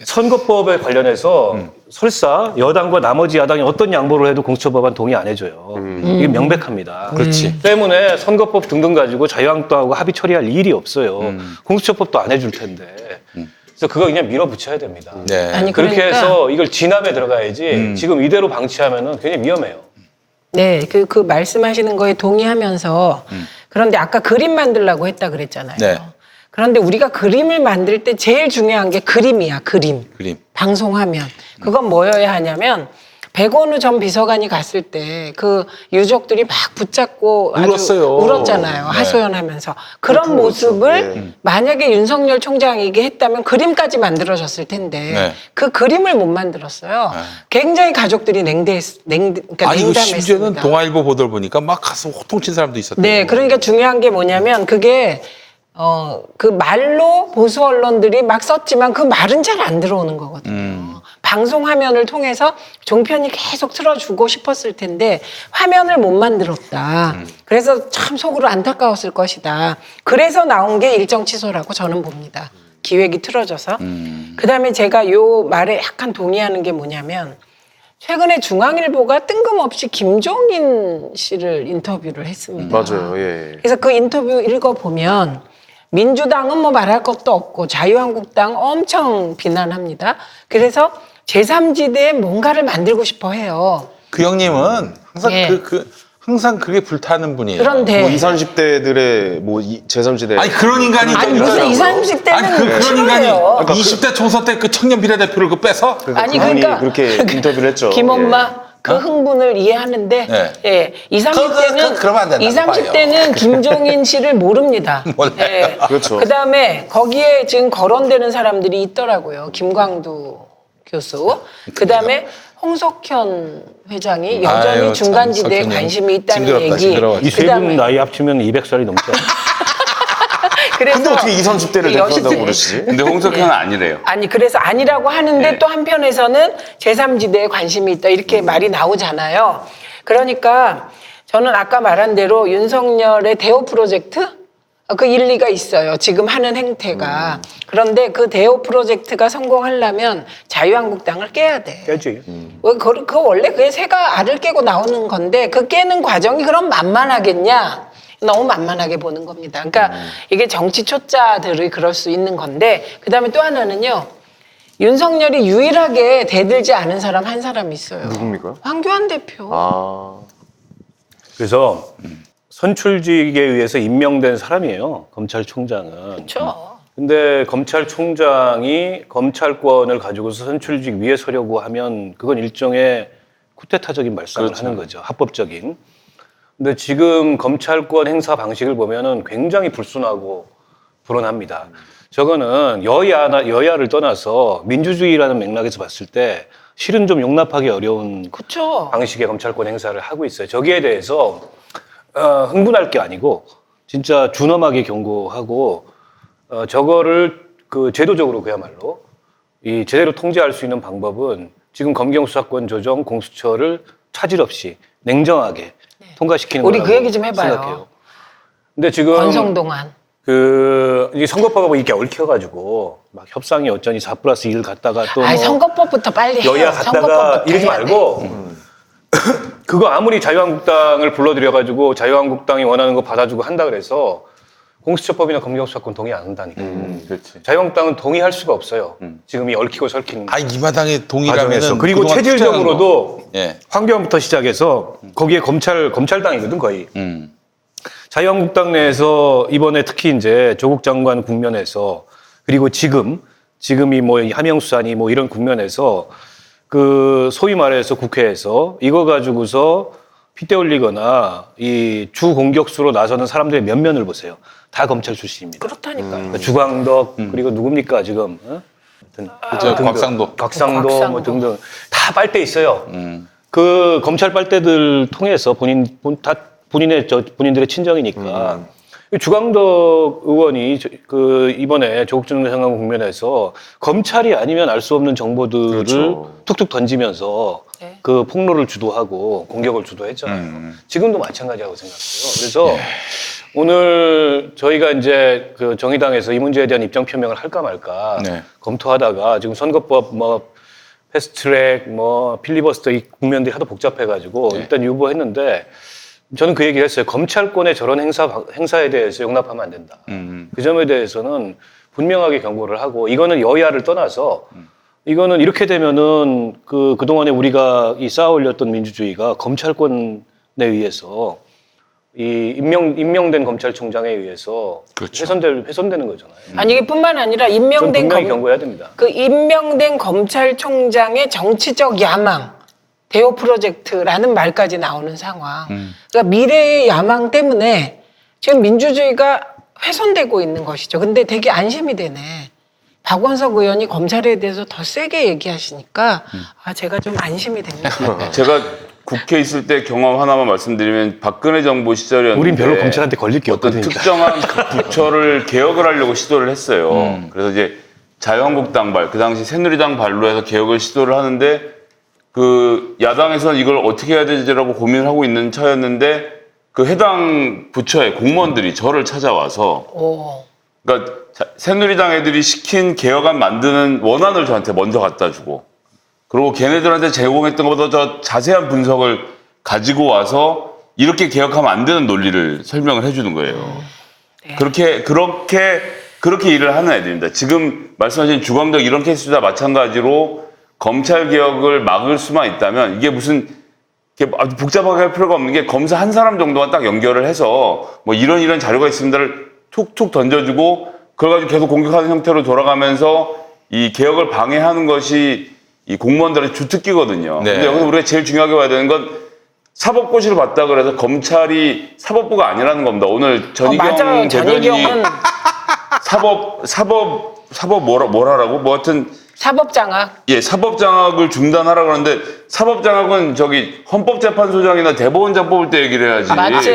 S5: 선거법에 관련해서 설사 여당과 나머지 야당이 어떤 양보를 해도 공수처 법안 동의 안 해줘요. 이게 명백합니다.
S1: 그렇지.
S5: 때문에 선거법 등등 가지고 자유한국당하고 합의 처리할 일이 없어요. 공수처법도 안 해줄 텐데. 그래서 그거 그냥 밀어붙여야 됩니다.
S1: 네.
S3: 아니,
S5: 그렇게
S3: 그러니까
S5: 해서 이걸 진압에 들어가야지 지금 이대로 방치하면은 굉장히 위험해요.
S3: 네, 그 말씀하시는 거에 동의하면서 그런데 아까 그림 만들라고 했다 그랬잖아요.
S1: 네.
S3: 그런데 우리가 그림을 만들 때 제일 중요한 게 그림이야, 그림. 방송하면. 그건 뭐여야 하냐면 백원우 전 비서관이 갔을 때 그 유족들이 막 붙잡고 아주
S1: 울었어요.
S3: 울었잖아요.
S1: 네.
S3: 하소연하면서. 그런 모습을 만약에 윤석열 총장에게 했다면 그림까지 만들어졌을 텐데
S1: 네.
S3: 그 그림을 못 만들었어요. 굉장히 가족들이 그러니까
S1: 아니, 그 심지어는
S3: 냉담했습니다.
S1: 동아일보 보도를 보니까 막 가서 호통친 사람도 있었대요.
S3: 네, 그러니까 중요한 게 뭐냐면 그게 그 말로 보수 언론들이 막 썼지만 그 말은 잘 안 들어오는 거거든요. 방송 화면을 통해서 종편이 계속 틀어주고 싶었을 텐데 화면을 못 만들었다. 그래서 참 속으로 안타까웠을 것이다. 그래서 나온 게 일정 취소라고 저는 봅니다. 기획이 틀어져서. 그다음에 제가 요 말에 약간 동의하는 게 뭐냐면 최근에 중앙일보가 뜬금없이 김종인 씨를 인터뷰를 했습니다.
S2: 맞아요. 예.
S3: 그래서 그 인터뷰 읽어보면 민주당은 뭐 말할 것도 없고 자유한국당 엄청 비난합니다. 그래서 제3지대에 뭔가를 만들고 싶어 해요.
S1: 그 형님은 항상
S3: 예.
S1: 항상 그게 불타는 분이에요.
S3: 그런데
S2: 뭐 20, 30대들의 뭐 제3지대
S1: 아니 그런 인간이
S3: 아니 무슨 20, 30대는
S1: 아니 그런 인간이
S3: 싫어요.
S1: 20대 총선 때 그 청년 비례대표를 그 빼서
S3: 아니
S2: 그분이
S3: 그러니까
S2: 그렇게 인터뷰를 했죠.
S3: 김엄마 그 흥분을 이해하는데
S1: 네.
S3: 예. 20, 30대는
S1: 그러면 안 된다고
S3: 20, 30대는 김종인 씨를 모릅니다.
S1: 몰라요.
S3: 예.
S2: 그렇죠.
S3: 그다음에 거기에 지금 거론되는 사람들이 있더라고요. 김광두 교수. 그다음에 홍석현 회장이 여전히
S1: 아유, 참,
S3: 중간지대에
S1: 석현이
S3: 관심이 있다는
S1: 징그럽다,
S3: 얘기.
S1: 징그러워.
S5: 이 세 분 나이 합치면 200살이 넘죠.
S3: 그래서
S2: 근데 어떻게 20, 30대를 대표한다고 그러시지?
S4: 근데 홍석현은 아니래요.
S3: 아니 그래서 아니라고 하는데
S4: 네.
S3: 또 한편에서는 제3지대에 관심이 있다 이렇게 말이 나오잖아요. 그러니까 저는 아까 말한 대로 윤석열의 대호 프로젝트 그 일리가 있어요. 지금 하는 행태가. 그런데 그 대호 프로젝트가 성공하려면 자유한국당을 깨야 돼.
S5: 깨지.
S3: 그 원래 그게 새가 알을 깨고 나오는 건데 그 깨는 과정이 그럼 만만하겠냐? 너무 만만하게 보는 겁니다. 그러니까 이게 정치 초짜들이 그럴 수 있는 건데 그다음에 또 하나는요. 윤석열이 유일하게 대들지 않은 사람 한 사람 있어요.
S2: 누굽니까?
S3: 황교안 대표.
S2: 아,
S5: 그래서 선출직에 의해서 임명된 사람이에요. 검찰총장은.
S3: 그렇죠.
S5: 근데 검찰총장이 검찰권을 가지고서 선출직 위에 서려고 하면 그건 일종의 쿠데타적인 발상을 하는 거죠. 합법적인. 근데 지금 검찰권 행사 방식을 보면은 굉장히 불순하고 불온합니다. 저거는 여야를 떠나서 민주주의라는 맥락에서 봤을 때 실은 좀 용납하기 어려운
S3: 그렇죠.
S5: 방식의 검찰권 행사를 하고 있어요. 저기에 대해서 흥분할 게 아니고 진짜 준엄하게 경고하고 저거를 그 제도적으로 그야말로 이 제대로 통제할 수 있는 방법은 지금 검경수사권 조정 공수처를 차질 없이 냉정하게 통과시키는
S3: 우리
S5: 거라고
S3: 그 얘기 좀 해봐요.
S5: 생각해요. 근데 지금
S3: 권성동안.
S5: 이 선거법하고 뭐 이렇게 얽혀가지고 막 협상이 어쩌니 4+1 갔다가 또
S3: 아니
S5: 뭐
S3: 선거법부터 빨리 해요.
S5: 여야 갔다가
S3: 선거법부터
S5: 이러지
S3: 해야 돼.
S5: 말고 그거 아무리 자유한국당을 불러들여가지고 자유한국당이 원하는 거 받아주고 한다 그래서 공수처법이나 검경수사권 동의 안 한다니까.
S4: 그렇지.
S5: 자유한국당은 동의할 수가 없어요. 지금 이 얽히고 설킨
S1: 이 마당에
S5: 과정에서.
S1: 동의라면은
S5: 그리고
S1: 그동안
S5: 체질적으로도
S1: 투쟁한 거. 예.
S5: 황교안부터 시작해서 거기에 검찰당이거든 거의. 자유한국당 내에서 이번에 특히 이제 조국 장관 국면에서 그리고 지금이 뭐 하명수사니 뭐 이런 국면에서 그 소위 말해서 국회에서 이거 가지고서 핏대 올리거나 이 주 공격수로 나서는 사람들의 면면을 보세요. 다 검찰 출신입니다.
S3: 그렇다니까요.
S5: 주광덕 그리고 누굽니까 지금? 하여튼 등등.
S1: 곽상도.
S5: 곽상도 뭐 등등 다 빨대 있어요. 그 검찰 빨대들 통해서 본인들의 친정이니까 주광덕 의원이 그 이번에 조국 전 장관 국면에서 검찰이 아니면 알 수 없는 정보들을
S2: 그렇죠.
S5: 툭툭 던지면서
S3: 네.
S5: 그 폭로를 주도하고 공격을 주도했잖아요. 지금도 마찬가지라고 생각해요. 그래서 오늘 저희가 이제 그 정의당에서 이 문제에 대한 입장 표명을 할까 말까
S1: 네.
S5: 검토하다가 지금 선거법 뭐 패스트트랙 뭐 필리버스터 이 국면들이 하도 복잡해가지고 일단 유보했는데 저는 그 얘기를 했어요. 검찰권의 저런 행사에 대해서 용납하면 안 된다. 그 점에 대해서는 분명하게 경고를 하고 이거는 여야를 떠나서 이거는 이렇게 되면은 그동안에 우리가 쌓아 올렸던 민주주의가 검찰권에 의해서 이 임명된 검찰총장에 의해서
S1: 그렇죠.
S5: 훼손되는 거잖아요.
S3: 아니 이게 뿐만 아니라
S5: 전
S3: 임명된
S5: 분명히 경고해야 됩니다.
S3: 그 임명된 검찰총장의 정치적 야망, 대오 프로젝트라는 말까지 나오는 상황. 그러니까 미래의 야망 때문에 지금 민주주의가 훼손되고 있는 것이죠. 근데 되게 안심이 되네. 박원석 의원이 검찰에 대해서 더 세게 얘기하시니까 제가 좀 안심이 됩니다.
S4: 제가 국회에 있을 때 경험 하나만 말씀드리면 박근혜 정부 시절이었는데
S5: 우린 별로 검찰한테 걸릴 게
S4: 어떤
S5: 없거든요.
S4: 특정한 부처를 개혁을 하려고 시도를 했어요. 그래서 이제 자유한국당 발, 그 당시 새누리당 발로 해서 개혁을 시도를 하는데 그 야당에서는 이걸 어떻게 해야 되지라고 고민을 하고 있는 차였는데 그 해당 부처의 공무원들이 저를 찾아와서
S3: 오.
S4: 그러니까 새누리당 애들이 시킨 개혁안 만드는 원안을 저한테 먼저 갖다 주고 그리고 걔네들한테 제공했던 것보다 더 자세한 분석을 가지고 와서 이렇게 개혁하면 안 되는 논리를 설명을 해주는 거예요.
S3: 네.
S4: 그렇게 일을 하는 애들입니다. 지금 말씀하신 주광덕 이런 케이스도 마찬가지로 검찰 개혁을 막을 수만 있다면 이게 무슨 이렇게 아주 복잡하게 할 필요가 없는 게 검사 한 사람 정도만 딱 연결을 해서 뭐 이런 자료가 있습니다를 툭툭 던져주고 그걸 가지고 계속 공격하는 형태로 돌아가면서 이 개혁을 방해하는 것이 이 공무원들의 주특기거든요.
S1: 네. 근데
S4: 여기서 우리가 제일 중요하게 봐야 되는 건 사법고시를 봤다 그래서 검찰이 사법부가 아니라는 겁니다. 오늘 전희경
S3: 맞아요.
S4: 대변인이
S3: 전희경은
S4: 사법 뭐라라고? 뭐 하여튼
S3: 사법장악.
S4: 예, 사법장악을 중단하라 그러는데 사법장악은 저기 헌법재판소장이나 대법원장 뽑을 때 얘기를 해야지.
S3: 맞죠.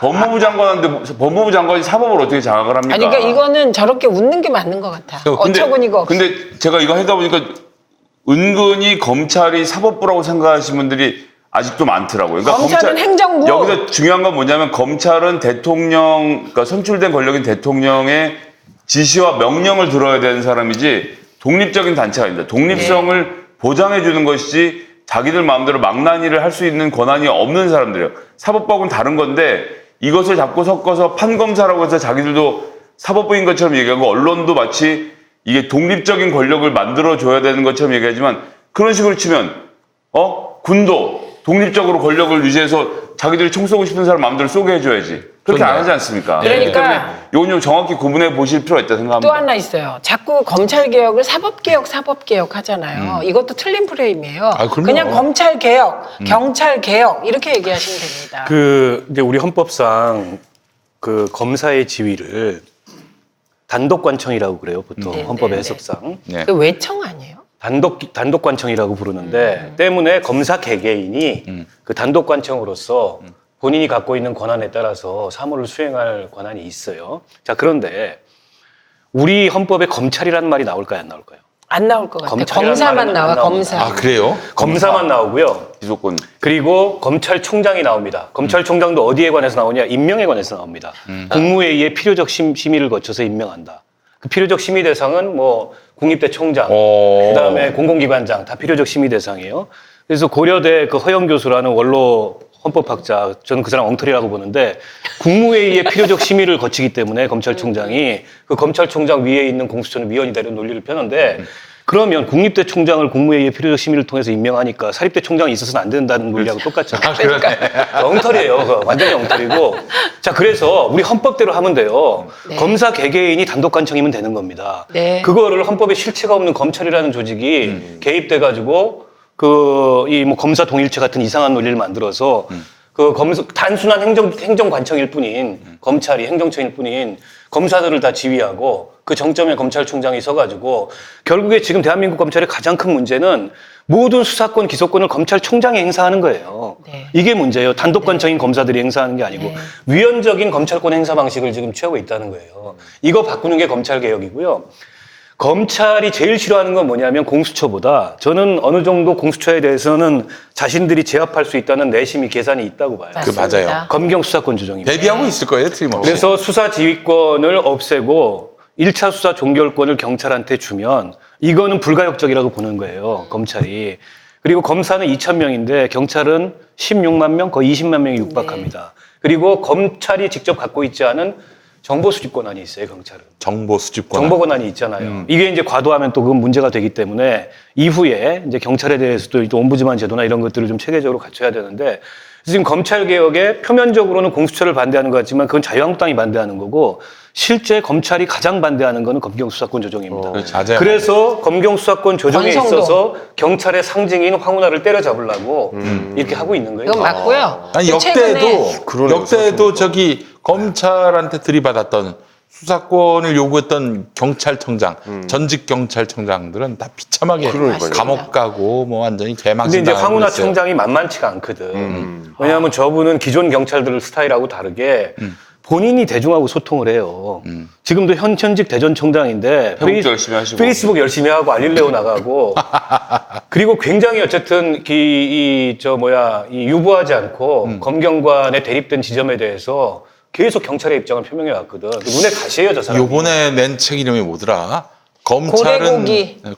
S4: 법무부 장관한테 법무부 장관이 사법을 어떻게 장악을 합니까?
S3: 아니 그러니까 이거는 저렇게 웃는 게 맞는 것 같아. 어처구니가 없어.
S4: 근데 제가 이거 하다 보니까 은근히 검찰이 사법부라고 생각하시는 분들이 아직도 많더라고요. 그러니까
S3: 검찰은 행정부.
S4: 여기서 중요한 건 뭐냐면 검찰은 대통령, 그러니까 선출된 권력인 대통령의 지시와 명령을 들어야 되는 사람이지 독립적인 단체가 아닙니다. 독립성을 보장해 주는 것이지 자기들 마음대로 망나니를 할 수 있는 권한이 없는 사람들이에요. 사법법은 다른 건데 이것을 자꾸 섞어서 판검사라고 해서 자기들도 사법부인 것처럼 얘기하고 언론도 마치 이게 독립적인 권력을 만들어줘야 되는 것처럼 얘기하지만 그런 식으로 치면 군도 독립적으로 권력을 유지해서 자기들이 총 쏘고 싶은 사람 마음대로 쏘게 해줘야지. 그렇게 안 하지 않습니까?
S3: 그러니까
S4: 이건 좀 정확히 구분해 보실 필요가 있다
S3: 또
S4: 생각합니다.
S3: 하나 있어요. 자꾸 검찰개혁을 사법개혁 하잖아요. 이것도 틀린 프레임이에요.
S1: 아, 그럼요.
S3: 그냥 검찰개혁, 경찰개혁 이렇게 얘기하시면 됩니다.
S5: 그 이제 우리 헌법상 그 검사의 지위를 단독관청이라고 그래요. 보통
S3: 네,
S5: 헌법의
S3: 네,
S5: 해석상
S1: 네.
S3: 그 외청 아니에요?
S5: 단독관청이라고 부르는데 때문에 검사 개개인이 그 단독관청으로서 본인이 갖고 있는 권한에 따라서 사무를 수행할 권한이 있어요. 자, 그런데 우리 헌법에 검찰이라는 말이 나올까요, 안 나올까요?
S3: 안 나올 것 같아요.
S5: 검찰이라는
S3: 검사만
S5: 말은
S3: 나와,
S5: 안 나옵니다.
S3: 검사.
S1: 아, 그래요?
S5: 검사만 나오고요.
S4: 기소권.
S5: 그리고 검찰총장이 나옵니다. 검찰총장도 어디에 관해서 나오냐? 임명에 관해서 나옵니다. 국무회의에 필요적 심의를 거쳐서 임명한다. 그 필요적 심의 대상은 뭐 국립대총장, 그다음에 공공기관장 다 필요적 심의 대상이에요. 그래서 고려대 그 허영 교수라는 원로 헌법학자, 저는 그 사람 엉터리라고 보는데 국무회의에 필요적 심의를 거치기 때문에 검찰총장이 그 검찰총장 위에 있는 공수처는 위원이 되는 논리를 펴는데 그러면 국립대 총장을 국무회의에 필요적 심의를 통해서 임명하니까 사립대 총장이 있어서는 안 된다는 논리하고 똑같잖아요. 엉터리예요. 그거. 완전히 엉터리고. 자, 그래서 우리 헌법대로 하면 돼요.
S3: 네.
S5: 검사 개개인이 단독관청이면 되는 겁니다.
S3: 네.
S5: 그거를 헌법에 실체가 없는 검찰이라는 조직이 개입돼가지고 이 뭐 검사 동일체 같은 이상한 논리를 만들어서 그 단순한 행정관청일 뿐인 검찰이 행정처일 뿐인 검사들을 다 지휘하고 그 정점에 검찰총장이 서가지고 결국에 지금 대한민국 검찰의 가장 큰 문제는 모든 수사권, 기소권을 검찰총장이 행사하는 거예요.
S3: 네.
S5: 이게 문제예요. 단독관청인 검사들이 행사하는 게 아니고
S3: 네.
S5: 위헌적인 검찰권 행사 방식을 지금 취하고 있다는 거예요. 이거 바꾸는 게 검찰개혁이고요. 검찰이 제일 싫어하는 건 뭐냐면 공수처보다 저는 어느 정도 공수처에 대해서는 자신들이 제압할 수 있다는 내심이 계산이 있다고 봐요.
S1: 그 맞아요.
S5: 검경 수사권 조정입니다.
S1: 대비하고 있을 거예요, 틀림없이.
S5: 그래서 수사 지휘권을 없애고 1차 수사 종결권을 경찰한테 주면 이거는 불가역적이라고 보는 거예요, 검찰이. 그리고 검사는 2,000명인데 경찰은 16만 명, 거의 20만 명이 육박합니다. 그리고 검찰이 직접 갖고 있지 않은 정보 수집 권한이 있어요, 경찰은.
S1: 정보 수집권.
S5: 정보 권한이 있잖아요. 이게 이제 과도하면 또 그건 문제가 되기 때문에 이후에 이제 경찰에 대해서도 또 옴부즈만 제도나 이런 것들을 좀 체계적으로 갖춰야 되는데 지금 검찰 개혁에 표면적으로는 공수처를 반대하는 것 같지만 그건 자유한국당이 반대하는 거고 실제 검찰이 가장 반대하는 거는 검경 수사권 조정입니다.
S1: 그렇죠. 맞아요.
S5: 그래서 검경 수사권 조정에
S3: 권성동.
S5: 있어서 경찰의 상징인 황운하를 때려잡으려고 이렇게 하고 있는 거예요.
S3: 이건 맞고요.
S1: 아니,
S3: 최근에
S1: 역대에도 저기 검찰한테 들이받았던 수사권을 요구했던 경찰청장, 전직 경찰청장들은 다 비참하게
S2: 그러니까요.
S1: 감옥 가고 뭐 완전히 개망신
S5: 근데 이제
S1: 당하고
S5: 황운하
S1: 그랬어요.
S5: 청장이 만만치가 않거든. 왜냐하면 저분은 기존 경찰들 스타일하고 다르게 본인이 대중하고 소통을 해요. 지금도 현직 대전청장인데
S4: 회복도 열심히 하시고.
S5: 페이스북 열심히 하고 알릴레오 나가고 그리고 굉장히 어쨌든 이 유보하지 않고 검경관에 대립된 지점에 대해서 계속 경찰의 입장을 표명해 왔거든. 눈에 가시예요, 저 사람.
S1: 요번에 낸 책 이름이 뭐더라? 검찰은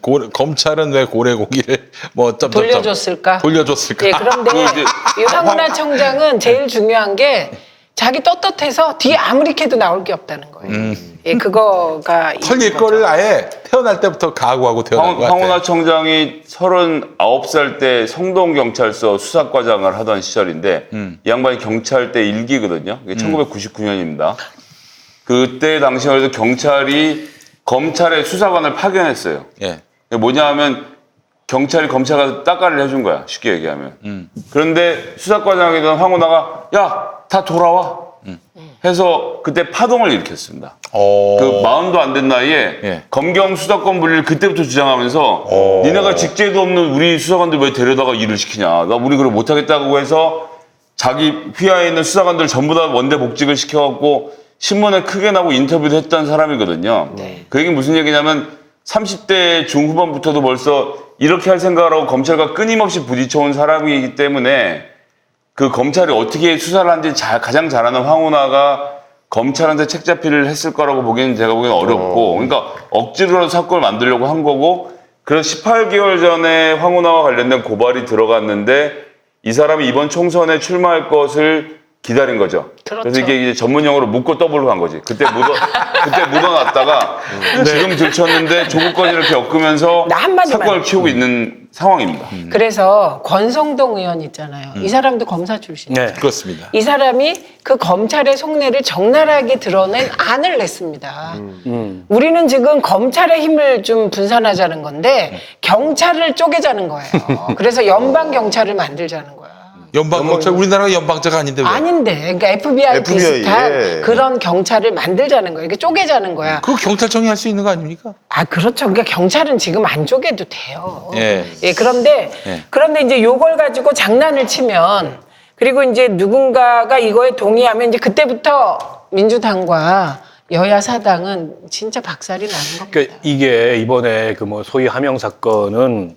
S3: 고래고기.
S1: 검찰은 왜 고래고기를 뭐
S3: 돌려줬을까?
S1: 돌려줬을까?
S3: 예, 그런데
S4: 이제
S3: 이 황운하 청장은 제일 중요한 게 자기 떳떳해서 뒤에 아무리 캐도 나올 게 없다는 거예요. 예, 그거가
S1: 털릴 거를 아예 태어날 때부터 각오하고 태어난 것 같아요.
S4: 황운하 청장이 39살 때 성동경찰서 수사과장을 하던 시절인데 이 양반이 경찰 때 1기거든요. 이게 1999년입니다. 그때 당시에 그래도 경찰이 검찰의 수사관을 파견했어요.
S1: 예.
S4: 뭐냐 하면 경찰이 검찰 가서 따까리를 해준 거야. 쉽게 얘기하면. 그런데 수사과장이던 황운하가 야, 다 돌아와. 해서 그때 파동을 일으켰습니다. 그 마흔도 안 된 나이에
S1: 예.
S4: 검경 수사권 분리를 그때부터 주장하면서 니네가 직제도 없는 우리 수사관들 왜 데려다가 일을 시키냐. 나 우리 그걸 못하겠다고 해서 자기 휘하에 있는 수사관들 전부 다 원대 복직을 시켜갖고 신문에 크게 나고 인터뷰도 했던 사람이거든요. 그 얘기는 무슨 얘기냐면 30대 중후반부터도 벌써 이렇게 할 생각을 하고 검찰과 끊임없이 부딪혀온 사람이기 때문에 그 검찰이 어떻게 수사를 하는지 가장 잘 아는 황운하가 검찰한테 책잡이를 했을 거라고 보기에는 제가 보기에는 어렵고 그러니까 억지로라도 사건을 만들려고 한 거고 그래서 18개월 전에 황운하와 관련된 고발이 들어갔는데 이 사람이 이번 총선에 출마할 것을 기다린 거죠.
S3: 그렇죠.
S4: 그래서 이게 전문 용어로 묻고 더블로 간 거지. 그때 묻어놨다가 지금 들쳤는데 조국까지를 겪으면서
S3: 나 한마디만.
S4: 사건을 키우고 있는 상황입니다.
S3: 그래서 권성동 의원 있잖아요. 이 사람도 검사 출신이에요.
S5: 네.
S1: 그렇습니다.
S3: 이 사람이 그 검찰의 속내를 적나라하게 드러낸 안을 냈습니다. 우리는 지금 검찰의 힘을 좀 분산하자는 건데 경찰을 쪼개자는 거예요. 그래서 연방 경찰을 만들자는 거야.
S1: 연방 경찰 우리나라가 연방제가 아닌데 왜?
S3: 아닌데, 그러니까 FBI, 비슷한
S2: 예.
S3: 그런 경찰을 만들자는 거야. 이게 쪼개자는 거야.
S1: 그거 경찰청이 할 수 있는 거 아닙니까?
S3: 아, 그렇죠. 그러니까 경찰은 지금 안 쪼개도 돼요.
S1: 예.
S3: 그런데 이제 요걸 가지고 장난을 치면 그리고 이제 누군가가 이거에 동의하면 이제 그때부터 민주당과 여야 사당은 진짜 박살이 나는 겁니다.
S5: 그러니까 이게 이번에 그 뭐 소위 하명 사건은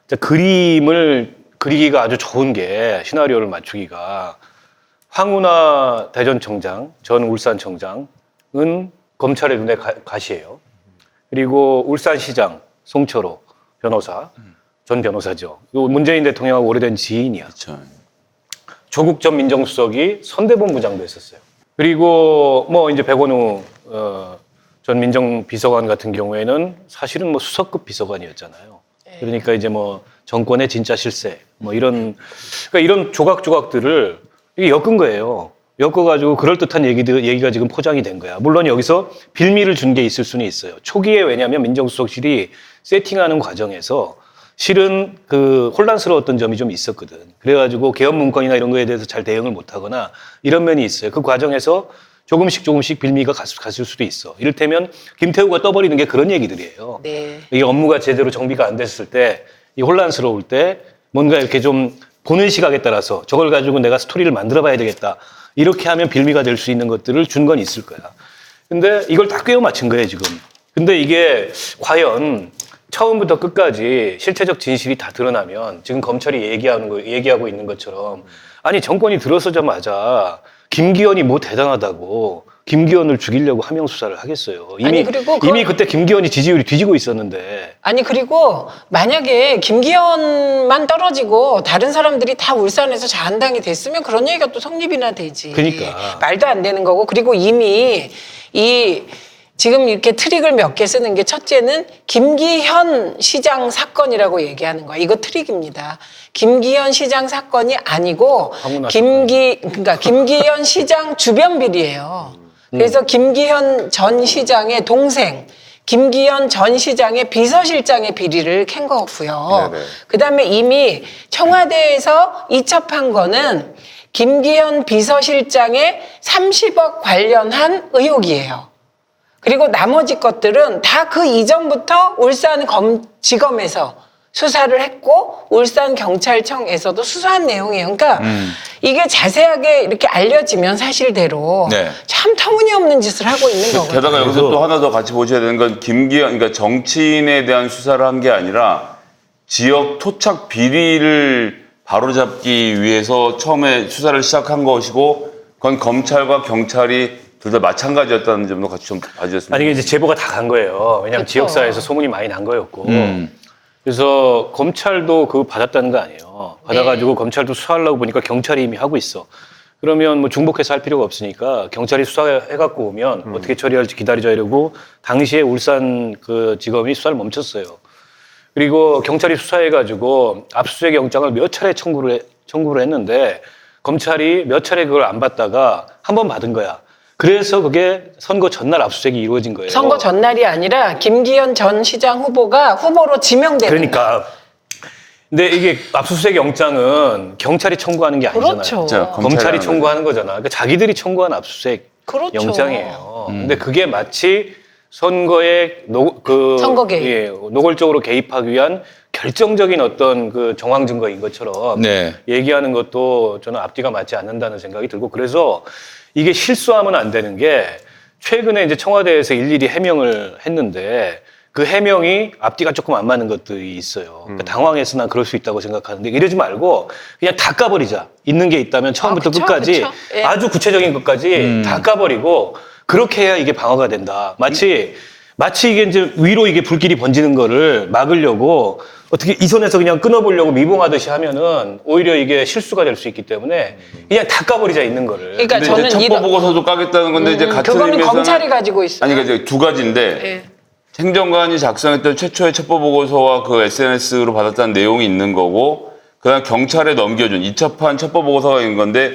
S5: 진짜 그림을 그리기가 아주 좋은 게 시나리오를 맞추기가 황운하 대전청장, 전 울산청장은 검찰의 눈에 가시예요. 그리고 울산시장 송철호 변호사, 전 변호사죠. 문재인 대통령하고 오래된 지인이야.
S4: 그렇죠.
S5: 조국 전 민정수석이 선대본부장도 했었어요. 그리고 뭐 이제 백원우 전 민정비서관 같은 경우에는 사실은 뭐 수석급 비서관이었잖아요. 그러니까 이제 뭐 정권의 진짜 실세 뭐 이런 그러니까 이런 조각조각들을 이게 엮은 거예요. 엮어가지고 그럴듯한 얘기가 지금 포장이 된 거야. 물론 여기서 빌미를 준 게 있을 수는 있어요. 초기에 왜냐하면 민정수석실이 세팅하는 과정에서 실은 그 혼란스러웠던 점이 좀 있었거든. 그래가지고 개헌 문건이나 이런 거에 대해서 잘 대응을 못하거나 이런 면이 있어요. 그 과정에서 조금씩 빌미가 갔을 수도 있어. 이를테면 김태우가 떠버리는 게 그런 얘기들이에요.
S3: 네.
S5: 이 업무가 제대로 정비가 안 됐을 때, 이 혼란스러울 때 뭔가 이렇게 좀 보는 시각에 따라서 저걸 가지고 내가 스토리를 만들어 봐야 되겠다. 이렇게 하면 빌미가 될 수 있는 것들을 준 건 있을 거야. 근데 이걸 다 꿰어 맞춘 거예요, 지금. 근데 이게 과연 처음부터 끝까지 실체적 진실이 다 드러나면 지금 검찰이 얘기하고 있는 것처럼 아니 정권이 들어서자마자 김기현이 뭐 대단하다고 김기현을 죽이려고 하명 수사를 하겠어요. 이미 그때 김기현이 지지율이 뒤지고 있었는데.
S3: 아니 그리고 만약에 김기현만 떨어지고 다른 사람들이 다 울산에서 자한당이 됐으면 그런 얘기가 또 성립이나 되지.
S5: 그러니까.
S3: 말도 안 되는 거고 그리고 이미 지금 이렇게 트릭을 몇 개 쓰는 게 첫째는 김기현 시장 사건이라고 얘기하는 거야. 이거 트릭입니다. 김기현 시장 사건이 아니고 그러니까 김기현 시장 주변 비리예요. 그래서 김기현 전 시장의 동생 김기현 전 시장의 비서실장의 비리를 캔 거고요. 그다음에 이미 청와대에서 이첩한 거는 김기현 비서실장의 30억 관련한 의혹이에요. 그리고 나머지 것들은 다 그 이전부터 울산지검에서 수사를 했고 울산경찰청에서도 수사한 내용이에요. 그러니까 이게 자세하게 이렇게 알려지면 사실대로
S1: 네.
S3: 참 터무니없는 짓을 하고 있는 거거든요.
S4: 게다가 여기서 또 하나 더 같이 보셔야 되는 건 그러니까 정치인에 대한 수사를 한 게 아니라 지역 토착 비리를 바로잡기 위해서 처음에 수사를 시작한 것이고 그건 검찰과 경찰이 둘 다 마찬가지였다는 점도 같이 좀 봐주셨습니다.
S5: 아니 이제 제보가 다 간 거예요. 왜냐하면
S3: 그쵸.
S5: 지역사회에서 소문이 많이 난 거였고. 그래서 검찰도 그거 받았다는 거 아니에요. 받아가지고 검찰도 수사하려고 보니까 경찰이 이미 하고 있어. 그러면 뭐 중복해서 할 필요가 없으니까 경찰이 수사해갖고 오면 어떻게 처리할지 기다리자 이러고 당시에 울산 그 지검이 수사를 멈췄어요. 그리고 경찰이 수사해가지고 압수수색 영장을 몇 차례 청구를 했는데 검찰이 몇 차례 그걸 안 받다가 한 번 받은 거야. 그래서 그게 선거 전날 압수수색이 이루어진 거예요.
S3: 선거 전날이 아니라 김기현 전 시장 후보가 후보로 지명되는
S5: 그러니까. 근데 이게 압수수색 영장은 경찰이 청구하는 게 아니잖아요.
S3: 그렇죠.
S4: 자,
S5: 검찰이 청구하는 거잖아. 그러니까 자기들이 청구한 압수수색
S3: 그렇죠.
S5: 영장이에요. 근데 그게 마치 선거에
S3: 선거 개입.
S5: 예, 노골적으로 개입하기 위한 결정적인 어떤 그 정황 증거인 것처럼
S1: 네.
S5: 얘기하는 것도 저는 앞뒤가 맞지 않는다는 생각이 들고 그래서 이게 실수하면 안 되는 게 최근에 이제 청와대에서 일일이 해명을 했는데 그 해명이 앞뒤가 조금 안 맞는 것들이 있어요. 그러니까 당황해서 난 그럴 수 있다고 생각하는데 이러지 말고 그냥 다 까버리자. 있는 게 있다면 처음부터
S3: 그쵸,
S5: 끝까지
S3: 그쵸. 예.
S5: 아주 구체적인 것까지 다 까버리고 그렇게 해야 이게 방어가 된다. 마치 마치 이게 이제 위로 이게 불길이 번지는 거를 막으려고 어떻게 이 선에서 그냥 끊어보려고 미봉하듯이 하면은 오히려 이게 실수가 될 수 있기 때문에 그냥 다 까버리자 있는 거를.
S3: 그러니까
S4: 근데
S3: 저는
S4: 이제 첩보 보고서도 까겠다는 건데 이제 같은
S3: 그거는
S4: 의미에서는
S3: 검찰이 가지고 있어요.
S4: 아니 그러니까 이제 두 가지인데
S3: 예.
S4: 행정관이 작성했던 최초의 첩보 보고서와 그 SNS로 받았다는 내용이 있는 거고 그다음 경찰에 넘겨준 2차판 첩보 보고서가 있는 건데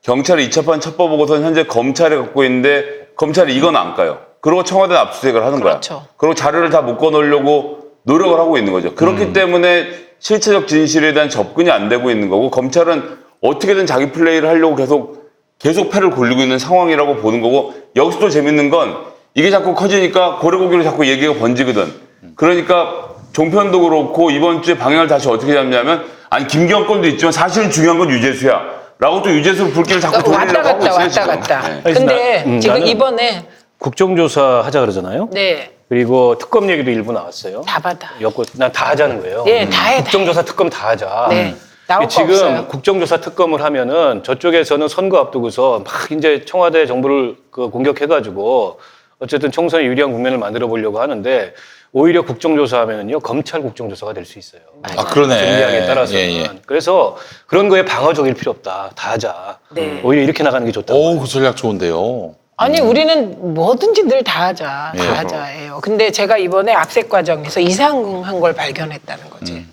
S4: 경찰이 2차판 첩보 보고서는 현재 검찰이 갖고 있는데 검찰이 이건 안 까요. 그리고 청와대는 압수수색을 하는
S3: 그렇죠.
S4: 거야. 그리고 자료를 다 묶어놓으려고 노력을 하고 있는 거죠. 그렇기 때문에 실체적 진실에 대한 접근이 안 되고 있는 거고 검찰은 어떻게든 자기 플레이를 하려고 계속 패를 굴리고 있는 상황이라고 보는 거고 여기서 또 재밌는 건 이게 자꾸 커지니까 고래고기로 자꾸 얘기가 번지거든. 그러니까 종편도 그렇고 이번 주에 방향을 다시 어떻게 잡냐면 아니 김기현 건도 있지만 사실은 중요한 건 유재수야. 라고 또 유재수로 불길을 자꾸
S3: 왔다
S4: 돌리려고 하고
S3: 갔다
S4: 있어요.
S3: 왔다
S4: 지금.
S3: 갔다.
S4: 네.
S3: 근데 지금
S5: 나는-
S3: 이번에
S5: 국정조사 하자 그러잖아요.
S3: 네.
S5: 그리고 특검 얘기도 일부 나왔어요.
S3: 다 받아.
S5: 난 다 하자는 거예요.
S3: 예, 다 해, 다
S5: 국정조사 특검 다 하자.
S3: 네. 나올 거
S5: 지금
S3: 없어요.
S5: 국정조사 특검을 하면은 저쪽에서는 선거 앞두고서 막 이제 청와대 정부를 공격해가지고 어쨌든 총선에 유리한 국면을 만들어 보려고 하는데 오히려 국정조사 하면은요 검찰 국정조사가 될 수 있어요.
S1: 아, 그러네.
S5: 전략에 따라서는.
S1: 예, 예.
S5: 그래서 그런 거에 방어적일 필요 없다. 다 하자.
S3: 네.
S5: 오히려 이렇게 나가는 게 좋다.
S1: 오, 그 전략 좋은데요.
S3: 아니 우리는 뭐든지 늘 다 하자,
S1: 예.
S3: 다 하자예요. 근데 제가 이번에 압색 과정에서 이상한 걸 발견했다는 거지.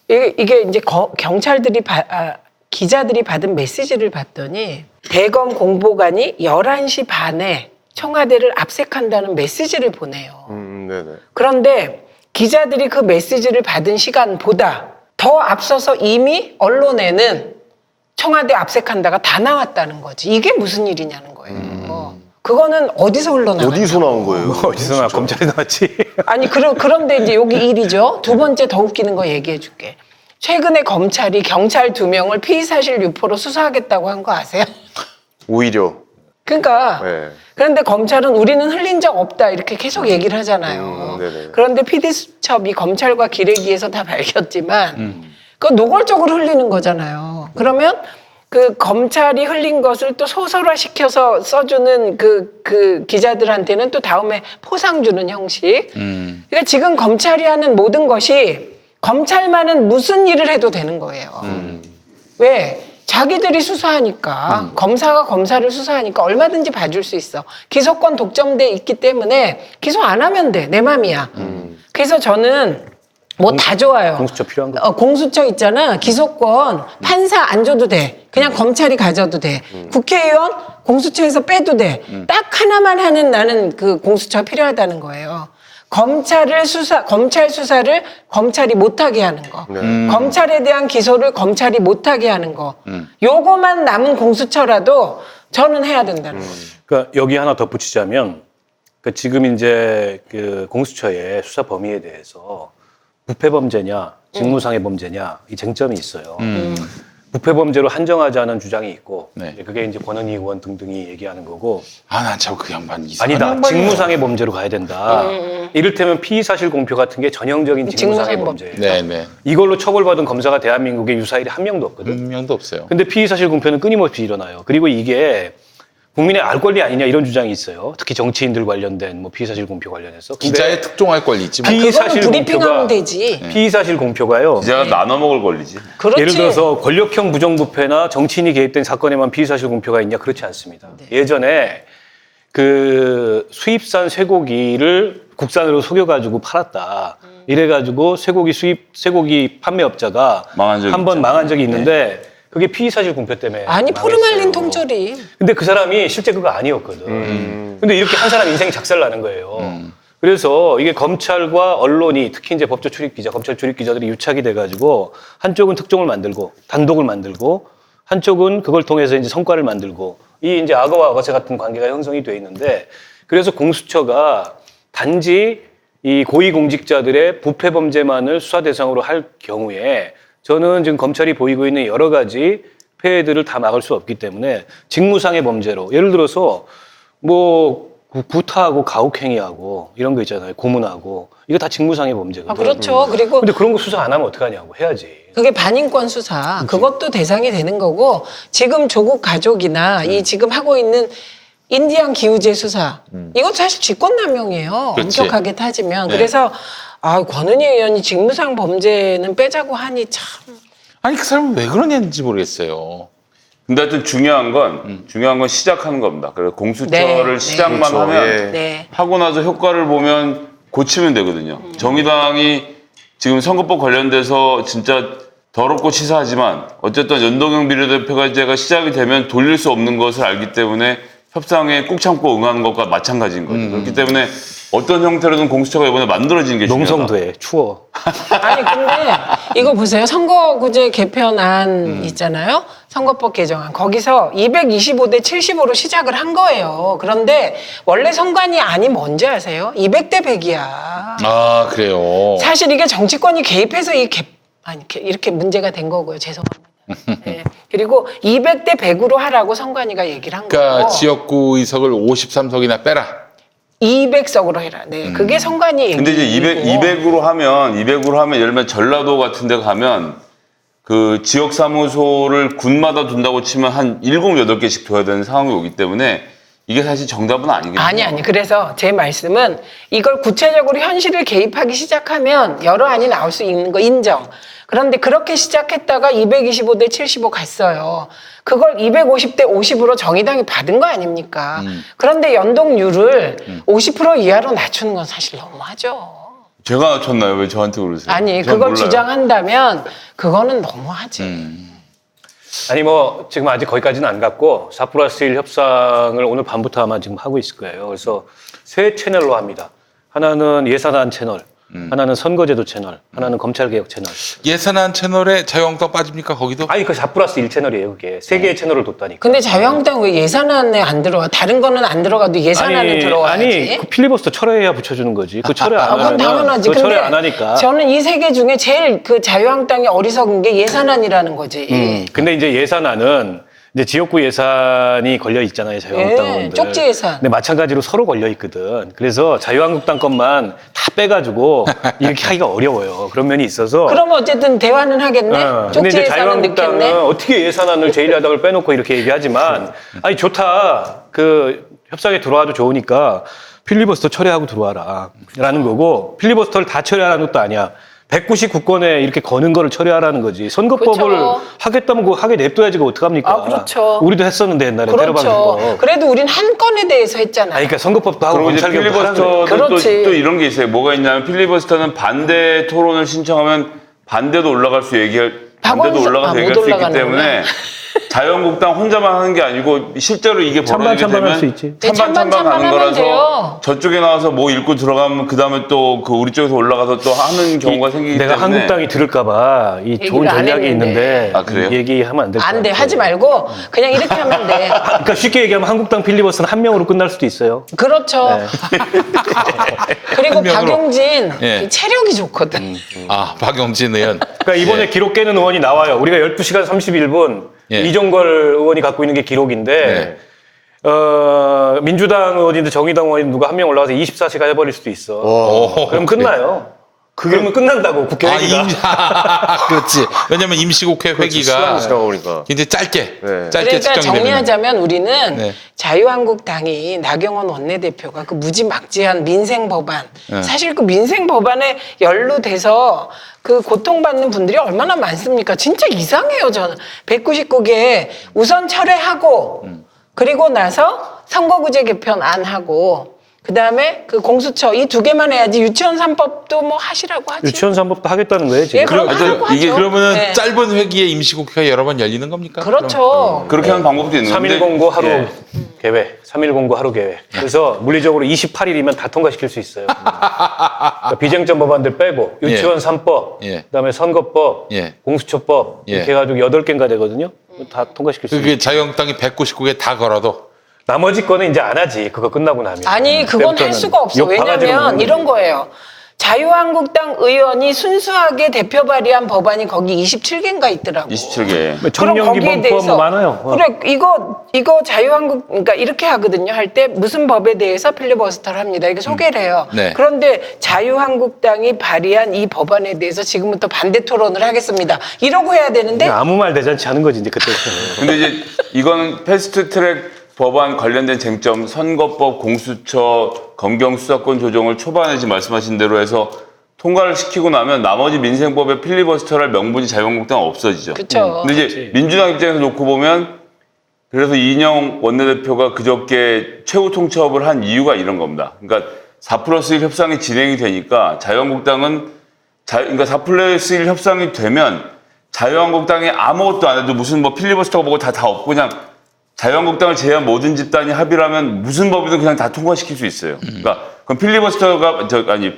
S3: 이게 이제 경찰들이 기자들이 받은 메시지를 봤더니 대검 공보관이 11시 반에 청와대를 압색한다는 메시지를 보내요.
S2: 네네.
S3: 그런데 기자들이 그 메시지를 받은 시간보다 더 앞서서 이미 언론에는 청와대 압색한다가 다 나왔다는 거지. 이게 무슨 일이냐는 거예요. 그거는 어디서 흘러나왔죠?
S2: 어디서 나온 거예요?
S5: 어디서 나 검찰이 나왔지?
S3: 아니 그런데 이제 여기 일이죠. 두 번째 더 웃기는 거 얘기해 줄게. 최근에 검찰이 경찰 2명을 피의사실 유포로 수사하겠다고 한 거 아세요?
S2: 오히려.
S3: 그러니까
S2: 네.
S3: 그런데 검찰은 우리는 흘린 적 없다 이렇게 계속 얘기를 하잖아요.
S2: 네네.
S3: 그런데 PD수첩이 검찰과 기레기에서 다 밝혔지만 그거 노골적으로 흘리는 거잖아요. 그러면 그 검찰이 흘린 것을 또 소설화시켜서 써주는 그 기자들한테는 또 다음에 포상 주는 형식. 그러니까 지금 검찰이 하는 모든 것이 검찰만은 무슨 일을 해도 되는 거예요. 왜? 자기들이 수사하니까 검사가 검사를 수사하니까 얼마든지 봐줄 수 있어. 기소권 독점돼 있기 때문에 기소 안 하면 돼. 내 맘이야. 그래서 저는 뭐 다 좋아요.
S5: 공수처 필요한 거.
S3: 공수처 있잖아. 기소권 판사 안 줘도 돼. 그냥 검찰이 가져도 돼. 국회의원 공수처에서 빼도 돼. 딱 하나만 하는 나는 그 공수처가 필요하다는 거예요. 검찰 수사를 검찰이 못하게 하는 거. 검찰에 대한 기소를 검찰이 못하게 하는 거. 요거만 남은 공수처라도 저는 해야 된다는 거예요.
S5: 그러니까 여기 하나 덧붙이자면 그 지금 이제 그 공수처의 수사 범위에 대해서 부패 범죄냐 직무상의 범죄냐 이 쟁점이 있어요. 부패 범죄로 한정하자는 주장이 있고
S1: 네.
S5: 이제 그게 이제 권은희 의원 등등이 얘기하는 거고
S1: 아, 난 참 그 양반 이상한
S5: 아니다
S1: 양반이야.
S5: 직무상의 범죄로 가야 된다. 이를테면 피의사실 공표 같은 게 전형적인 직무상의
S3: 직무상의
S5: 범죄예요.
S1: 네.
S5: 이걸로 처벌받은 검사가 대한민국에 유사일이 한 명도 없거든.
S1: 한 명도 없어요.
S5: 근데 피의사실 공표는 끊임없이 일어나요. 그리고 이게 국민의 알 권리 아니냐 이런 주장이 있어요. 특히 정치인들 관련된 뭐 피의사실 공표 관련해서. 근데
S1: 기자의 특종할 권리 있지. 뭐.
S5: 피의사실
S3: 그거는 브리핑하면
S5: 공표가-
S3: 되지.
S5: 피의사실 공표가요.
S4: 기자가 나눠 먹을 권리지.
S3: 그렇지.
S5: 예를 들어서 권력형 부정부패나 정치인이 개입된 사건에만 피의사실 공표가 있냐 그렇지 않습니다. 예전에 그 수입산 쇠고기를 국산으로 속여가지고 팔았다. 이래가지고 쇠고기 판매업자가
S4: 망한 적이
S5: 한 번
S4: 있죠.
S5: 망한 적이 있는데 그게 피의사실 공표 때문에
S3: 아니
S5: 망했어요.
S3: 포르말린 통조림.
S5: 근데 그 사람이 실제 그거 아니었거든. 근데 이렇게 한 사람 인생이 작살나는 거예요. 그래서 이게 검찰과 언론이 특히 이제 법조 출입 기자, 검찰 출입 기자들이 유착이 돼가지고 한쪽은 특종을 만들고 단독을 만들고 한쪽은 그걸 통해서 이제 성과를 만들고 이 이제 악어와 악어새 같은 관계가 형성이 돼 있는데 그래서 공수처가 단지 이 고위공직자들의 부패 범죄만을 수사 대상으로 할 경우에 저는 지금 검찰이 보이고 있는 여러 가지 폐해들을 다 막을 수 없기 때문에 직무상의 범죄로 예를 들어서 뭐 구타하고 가혹행위하고 이런 거 있잖아요. 고문하고 이거 다 직무상의 범죄거든요.
S3: 아, 그렇죠. 그리고
S5: 근데 그런 거 수사 안 하면 어떡하냐고 해야지.
S3: 그게 반인권 수사. 그것도 대상이 되는 거고 지금 조국 가족이나 이 지금 하고 있는 인디안 기우제 수사. 이건 사실 직권남용이에요.
S1: 그렇지.
S3: 엄격하게 따지면.
S1: 네.
S3: 그래서 권은희 의원이 직무상 범죄는 빼자고 하니 참.
S1: 아니 그 사람은 왜 그러냐는지 모르겠어요.
S4: 근데 하여튼 중요한 건 시작하는 겁니다. 그래서 공수처를
S3: 네,
S4: 시작만
S2: 그렇죠.
S4: 하면
S2: 예.
S3: 네.
S4: 하고 나서 효과를 보면 고치면 되거든요. 정의당이 지금 선거법 관련돼서 진짜 더럽고 치사하지만 어쨌든 연동형 비례대표제가 시작이 되면 돌릴 수 없는 것을 알기 때문에 협상에 꾹 참고 응하는 것과 마찬가지인 거죠. 그렇기 때문에 어떤 형태로든 공수처가 이번에 만들어지는 게 중요하다.
S5: 농성도에 추워.
S3: 아니 근데 이거 보세요. 선거구제 개편안 있잖아요. 선거법 개정안. 거기서 225대 75로 시작을 한 거예요. 그런데 원래 선관위 안이 뭔지 아세요? 200대 100이야.
S1: 아 그래요.
S3: 사실 이게 정치권이 개입해서 이렇게 문제가 된 거고요. 죄송합니다. 네. 그리고 200대 100으로 하라고 선관위가 얘기를 한
S1: 그러니까
S3: 거고
S1: 지역구 의석을 53석이나 빼라.
S3: 200석으로 해라. 네, 그게 선관위 얘기고.
S4: 근데 이제 200으로 하면 예를 들면 전라도 같은 데 가면 그 지역 사무소를 군마다 둔다고 치면 한 7, 8개씩 둬야 되는 상황이 오기 때문에 이게 사실 정답은 아니거든요.
S3: 아니. 그래서 제 말씀은 이걸 구체적으로 현실을 개입하기 시작하면 여러 안이 나올 수 있는 거 인정. 그런데 그렇게 시작했다가 225대 75 갔어요. 그걸 250대 50으로 정의당이 받은 거 아닙니까? 그런데 연동률을 50% 이하로 낮추는 건 사실 너무하죠.
S4: 제가 낮췄나요? 왜 저한테 그러세요?
S3: 아니,
S4: 전
S3: 그걸
S4: 몰라요.
S3: 주장한다면 그거는 너무하지.
S5: 아니 뭐 지금 아직 거기까지는 안 갔고 4+1 협상을 오늘 밤부터 아마 지금 하고 있을 거예요. 그래서 세 채널로 합니다. 하나는 예산안 채널, 하나는 선거제도 채널, 하나는 검찰개혁 채널.
S1: 예산안 채널에 자유한국당 빠집니까 거기도?
S5: 아니 그 4+1 채널이에요 그게. 세 개의 채널을 뒀다니까.
S3: 근데 자유한국당 왜 예산안에 안 들어와? 다른 거는 안 들어가도 예산안에 들어와야지.
S5: 아니 그 필리버스터 철회해야 붙여주는 거지. 그 철회 안
S3: 그건
S5: 하면
S3: 당연하지.
S5: 그 철회
S3: 근데
S5: 안 하니까.
S3: 저는 이 세 개 중에 제일 그 자유한국당이 어리석은 게 예산안이라는 거지.
S5: 근데 이제 예산안은 이제 지역구 예산이 걸려 있잖아요, 자유한국당은.
S3: 예, 쪽지 예산.
S5: 근데 마찬가지로 서로 걸려 있거든. 그래서 자유한국당 것만 다 빼가지고 이렇게 하기가 어려워요. 그런 면이 있어서.
S3: 그러면 어쨌든 대화는 하겠네.
S5: 근데
S3: 쪽지
S5: 이제
S3: 예산은
S5: 자유한국당은
S3: 넣겠네.
S5: 어떻게 예산안을 제1야당을 빼놓고 이렇게 얘기하지만, 아니 좋다. 그 협상에 들어와도 좋으니까 필리버스터 처리하고 들어와라. 라는 거고, 필리버스터를 다 처리하라는 것도 아니야. 199건에 이렇게 거는 거를 처리하라는 거지. 선거법을
S3: 그렇죠.
S5: 하겠다면 그거 하게 냅둬야지 그거 어떡합니까?
S3: 아, 그렇죠.
S5: 우리도 했었는데 옛날에 테러방
S3: 그렇죠.
S5: 선거.
S3: 그래도 우린 한 건에 대해서 했잖아요.
S5: 아니, 그러니까 선거법도 하고
S4: 그리고 이제
S5: 검찰개혁도 하라는 거예요.
S4: 필리버스터도
S3: 그렇지.
S4: 또 이런 게 있어요. 뭐가 있냐면 필리버스터는 반대 토론을 신청하면 반대도 올라갈 수 반대도 올라가서
S3: 못
S4: 얘기할 수 있기
S3: 올라가는구나.
S4: 때문에 자유한국당 혼자만 하는 게 아니고 실제로 이게 벌어지게
S5: 찬반 할 수
S4: 되면
S5: 있지.
S3: 네,
S4: 찬반
S3: 찬반
S4: 가는
S3: 하면
S4: 거라서
S3: 돼요.
S4: 저쪽에 나와서 뭐 읽고 들어가면 그 다음에 또 그 우리 쪽에서 올라가서 또 하는 경우가 생기기
S5: 내가
S4: 때문에
S5: 한국당이 들을까봐 이 좋은
S3: 얘기를 안
S5: 전략이
S3: 했는데.
S5: 있는데
S4: 아, 그래요?
S5: 얘기하면 안 될 것 같아요.
S3: 안 돼. 하지 말고 그냥 이렇게 하면 돼.
S5: 그러니까 쉽게 얘기하면 한국당 필리버스는 한 명으로 끝날 수도 있어요.
S3: 그렇죠.
S5: 네.
S3: 그리고
S1: 한 명으로.
S3: 박용진
S1: 예.
S3: 체력이 좋거든.
S1: 아 박용진 의원.
S5: 그러니까 이번에 기록 깨는 의원이 나와요. 우리가 12시간 31분
S1: 예.
S5: 이종걸 의원이 갖고 있는 게 기록인데 민주당 의원인데 정의당 의원이 누가 한 명 올라와서 24시간 해버릴 수도 있어.
S1: 오,
S5: 그럼
S1: 그래.
S5: 끝나요. 그러면 끝난다고 국회
S1: 아,
S5: 회기가.
S1: 그렇지. 왜냐면 임시국회 회기가
S2: 지나가니까.
S1: 이제 짧게
S2: 네.
S1: 짧게
S3: 그러니까
S1: 측정이 되면.
S3: 정리하자면 우리는
S1: 네.
S3: 자유한국당이 나경원 원내대표가 그 무지막지한 민생 법안, 사실 그 민생 법안에 연루돼서 그 고통받는 분들이 얼마나 많습니까? 진짜 이상해요, 저는. 199개 우선 철회하고 그리고 나서 선거구제 개편 안 하고 그다음에 그 공수처 이 두 개만 해야지. 유치원 3법도 뭐 하시라고 하지.
S5: 유치원 3법도 하겠다는 거예요 지금.
S3: 예, 그럼 하라고 하죠.
S1: 이게 그러면은
S3: 네.
S1: 짧은 회기에 임시국회가 여러 번 열리는 겁니까?
S3: 그렇죠.
S4: 그렇게 하는 방법도 있는데
S5: 3.109 하루
S4: 예.
S5: 계획, 3.109 하루 계획. 그래서 물리적으로 28일이면 다 통과시킬 수 있어요. 그러니까 비쟁점 법안들 빼고 유치원 3법,
S1: 예.
S5: 그다음에 선거법,
S1: 예.
S5: 공수처법
S1: 예.
S5: 이렇게 해가지고 8개인가 되거든요. 다 통과시킬 수 있어요.
S1: 그게 자유한국당이 199개 다 걸어도
S5: 나머지 거는 이제 안 하지. 그거 끝나고 나면.
S3: 아니 그건 할
S5: 그때부터는
S3: 수가 없어.
S5: 욕 바가지로
S3: 왜냐면
S5: 먹는
S3: 이런 거예요. 자유한국당 의원이 순수하게 대표 발의한 법안이 거기 27개인가 있더라고.
S4: 27개.
S5: 거지. 청년기본 포함 뭐 많아요.
S3: 그래 이거 자유한국 그러니까 이렇게 하거든요. 할 때 무슨 법에 대해서 필리버스터를 합니다. 이렇게 소개를 해요.
S1: 네.
S3: 그런데 자유한국당이 발의한 이 법안에 대해서 지금부터 반대 토론을 하겠습니다. 이러고 해야 되는데
S5: 아무 말 대잔치 하는 거지 이제 그때부터는.
S4: 근데 이제 이거는 패스트 트랙 법안 관련된 쟁점, 선거법, 공수처, 검경 수사권 조정을 초반에 지금 말씀하신 대로 해서 통과를 시키고 나면 나머지 민생법의 필리버스터를 할 명분이 자유한국당은 없어지죠.
S3: 그쵸.
S4: 근데 이제 민주당 입장에서 놓고 보면 그래서 이인영 원내대표가 그저께 최후 통첩을 한 이유가 이런 겁니다. 그러니까 4+1 협상이 진행이 되니까 자유한국당은 그러니까 4+1 협상이 되면 자유한국당이 아무것도 안 해도 무슨 뭐 필리버스터가 뭐고 다 없고 그냥 자유한국당을 제외한 모든 집단이 합의를 하면 무슨 법이든 그냥 다 통과시킬 수 있어요. 그러니까 그럼 필리버스터가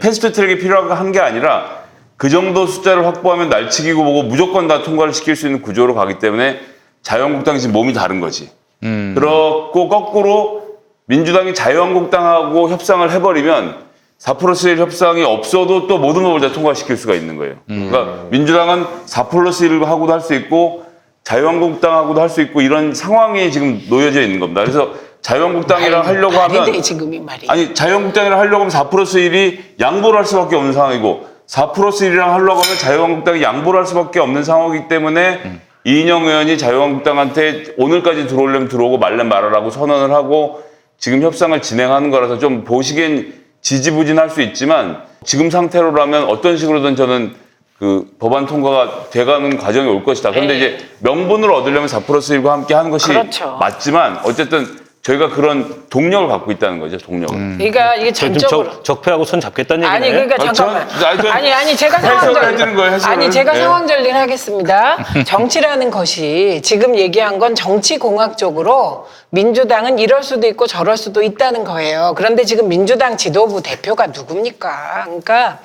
S4: 패스트 트랙이 필요한 게 아니라 그 정도 숫자를 확보하면 날치기고 뭐고 무조건 다 통과를 시킬 수 있는 구조로 가기 때문에 자유한국당이 지금 몸이 다른 거지. 그렇고 거꾸로 민주당이 자유한국당하고 협상을 해버리면 4+1 협상이 없어도 또 모든 법을 다 통과시킬 수가 있는 거예요. 그러니까 민주당은 4+1을 하고도 할 수 있고 자유한국당하고도 할 수 있고 이런 상황이 지금 놓여져 있는 겁니다. 그래서 자유한국당이랑 하려고
S3: 말이
S4: 하면
S3: 돼, 지금이 말이.
S4: 아니 자유한국당이랑 하려고 하면 4+1이 양보를 할 수밖에 없는 상황이고 4+1이랑 하려고 하면 자유한국당이 양보를 할 수밖에 없는 상황이기 때문에 이인영 의원이 자유한국당한테 오늘까지 들어오려면 들어오고 말려면 말하라고 선언을 하고 지금 협상을 진행하는 거라서 좀 보시기엔 지지부진할 수 있지만 지금 상태로라면 어떤 식으로든 저는 그 법안 통과가 돼가는 과정이 올 것이다. 그런데 이제 명분을 얻으려면 4+1과 함께 하는 것이
S3: 그렇죠.
S4: 맞지만 어쨌든 저희가 그런 동력을 갖고 있다는 거죠. 동력을.
S3: 그러니까 이게
S5: 지금
S3: 전적으로.
S5: 적폐하고 손 잡겠다는 얘기네.
S3: 아니 그러니까 잠깐만.
S4: 아니,
S3: 제가
S4: 해석을 해주는 거예요, 해석을.
S3: 아니 제가
S4: 네.
S3: 상황 전리를 하겠습니다. 정치라는 것이 지금 얘기한 건 정치 공학적으로 민주당은 이럴 수도 있고 저럴 수도 있다는 거예요. 그런데 지금 민주당 지도부 대표가 누굽니까? 그러니까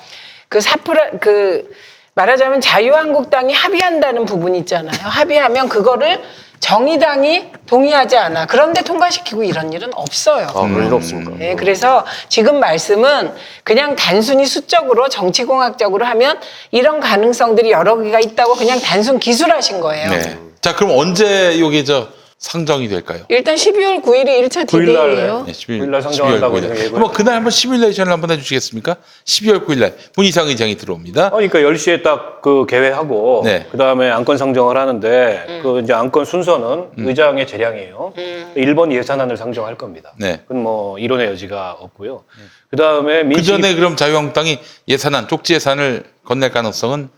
S3: 말하자면 자유한국당이 합의한다는 부분이 있잖아요. 합의하면 그거를 정의당이 동의하지 않아. 그런데 통과시키고 이런 일은 없어요.
S2: 그런 일 없습니까?
S3: 네, 그래서 지금 말씀은 그냥 단순히 수적으로 정치공학적으로 하면 이런 가능성들이 여러 개가 있다고 그냥 단순 기술하신 거예요.
S1: 네. 자, 그럼 언제 요게 상정이 될까요?
S3: 일단 12월 9일이 1차 디데이예요.
S1: 네, 12일,
S5: 9일 날 상정한다고
S1: 12월 9일.
S5: 예고했어요.
S1: 한번 그날 한번 시뮬레이션을 한번 해주시겠습니까? 12월 9일 날 문희상 의장이 들어옵니다.
S5: 그러니까 10시에 딱 그 개회하고
S1: 네.
S5: 그다음에 안건 상정을 하는데 그 이제 안건 순서는 의장의 재량이에요. 1번 예산안을 상정할 겁니다.
S1: 네.
S5: 그건 뭐 이론의 여지가 없고요. 그다음에
S1: 그 전에 그럼 자유한국당이 예산안, 쪽지 예산을 건넬 가능성은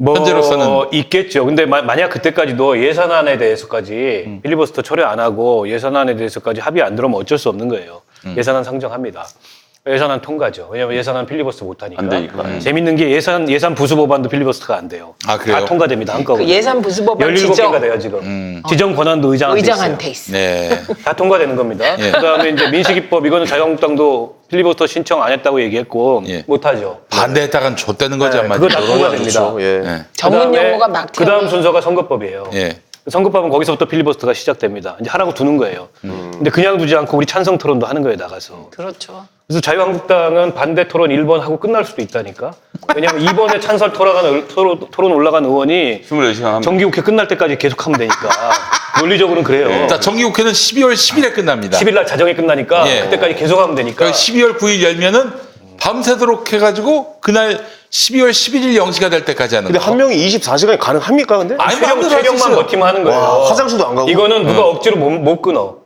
S5: 뭐
S1: 현재로서는
S5: 있겠죠. 근데 만약 그때까지도 예산안에 대해서까지 필리버스터 철회 안 하고 예산안에 대해서까지 합의 안 들어오면 어쩔 수 없는 거예요. 예산안 상정합니다. 예산안 통과죠. 왜냐하면 예산안 필리버스터 못 하니까.
S4: 안 되니까.
S5: 재밌는 게 예산 부수 법안도 필리버스터가 안 돼요.
S1: 아, 그래요?
S5: 다 통과됩니다. 한꺼번에.
S3: 그 예산 부수법안
S5: 17개가 돼요, 지금. 지정 권한도 의장한테 있어요.
S3: 의장한테 있어.
S1: 네.
S5: 다 통과되는 겁니다.
S1: 예.
S5: 그다음에 이제 민식이법 이거는 자유한국당도 필리버스터 신청 안 했다고 얘기했고
S1: 예.
S5: 못 하죠.
S1: 반대했다가는 줬다는 거죠,
S5: 네,
S1: 한마디로.
S5: 그거 다 통과됩니다.
S2: 그렇죠. 예.
S1: 네.
S3: 전문 용어가 막 튀어나와요.
S5: 그다음 순서가 선거법이에요.
S1: 예.
S5: 선거법은 거기서부터 필리버스터가 시작됩니다. 이제 하라고 두는 거예요. 근데 그냥 두지 않고 우리 찬성 토론도 하는 거예요, 나가서.
S3: 그렇죠.
S5: 그래서 자유한국당은 반대 토론 1번 하고 끝날 수도 있다니까. 왜냐하면 2번에 찬성 토론 올라간 의원이
S4: 24시간 하면
S5: 정기국회 끝날 때까지 계속 하면 되니까. 논리적으로는 그래요.
S1: 자, 정기국회는 12월 10일에 끝납니다.
S5: 10일 날 자정이 끝나니까
S1: 예.
S5: 그때까지 계속 하면 되니까.
S1: 그러니까 12월 9일 열면은 밤새도록 해가지고 그날 12월 11일 0시가 될 때까지 하는
S2: 근데
S1: 거.
S2: 한 명이 24시간이 가능합니까, 근데?
S1: 아니, 마음대로 할수
S5: 체력만
S1: 있어요.
S5: 버티면 하는 거예요.
S2: 와, 화장실도 안 가고?
S5: 이거는 누가 억지로 못 끊어.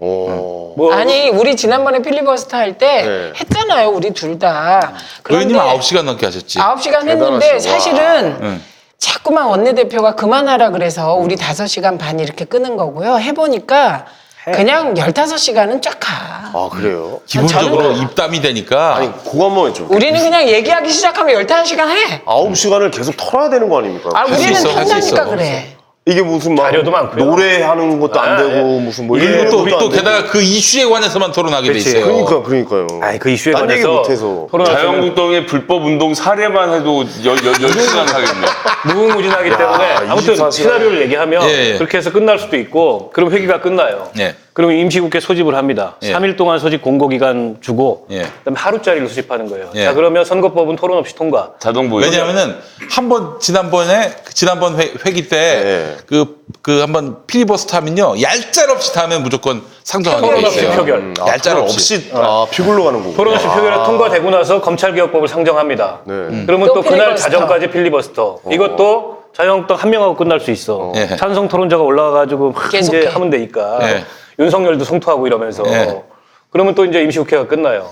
S5: 뭐
S3: 아니 우리 지난번에 필리버스터 할 때
S2: 네.
S3: 했잖아요. 우리 둘 다.
S1: 의원님은 9시간 넘게 하셨지.
S3: 9시간 했는데
S2: 대단하시다.
S3: 사실은
S1: 응.
S3: 자꾸만 원내대표가 그만하라 그래서 우리 5시간 반 이렇게 끄는 거고요. 해보니까 그냥 15시간은 쫙 가.
S2: 아, 그래요?
S1: 기본적으로 입담이 되니까.
S2: 아니, 그거 한번 좀.
S3: 우리는 그냥 얘기하기 시작하면 15시간 해.
S2: 9시간을 계속 털어야 되는 거 아닙니까?
S3: 아,
S1: 수
S3: 우리는
S1: 있어, 할수 있어.
S3: 편하니까 그래.
S2: 이게 무슨 막
S5: 자료도 많고요.
S2: 노래하는 것도 안
S5: 아,
S2: 되고 무슨 뭐
S1: 그리고
S2: 이런
S1: 또,
S2: 것도
S1: 또
S2: 안 되고.
S1: 게다가 그 이슈에 관해서만 토론하게 돼
S5: 그치.
S1: 있어요.
S2: 그러니까요.
S5: 아이 그 이슈에
S2: 딴 얘기
S5: 관해서
S2: 못해서.
S5: 토론하시면
S4: 자유한국당의 불법 운동 사례만 해도 10시간 하겠네.
S5: 무궁무진하기 때문에 아무튼
S2: 24시간.
S5: 시나리오를 얘기하면
S1: 예, 예.
S5: 그렇게 해서 끝날 수도 있고 그럼 회기가 끝나요.
S1: 예.
S5: 그러면 임시국회 소집을 합니다.
S1: 예.
S5: 3일 동안 소집 공고기간 주고
S1: 예.
S5: 그다음에 하루짜리를 소집하는 거예요.
S1: 예.
S5: 자 그러면 선거법은 토론 없이 통과.
S4: 자동 보유.
S1: 왜냐하면은 지난번 회기 때 그 한번 필리버스터 하면요 얄짤없이 다 하면 무조건 상정하게 돼
S5: 토론 없이
S1: 있어요.
S5: 표결.
S1: 얄짤없이.
S2: 표결로 가는 거고.
S5: 토론 없이 표결이 통과되고 나서 검찰개혁법을 상정합니다.
S2: 네.
S5: 그러면
S3: 또
S5: 또 그날
S3: 필리버스터.
S5: 자정까지 필리버스터. 이것도 자유한국당 한 명하고 끝날 수 있어.
S1: 예.
S5: 찬성 토론자가 올라와가지고 막
S3: 계속해.
S5: 이제 하면 되니까.
S1: 예.
S5: 윤석열도 성토하고 이러면서
S1: 네.
S5: 그러면 또 이제 임시국회가 끝나요.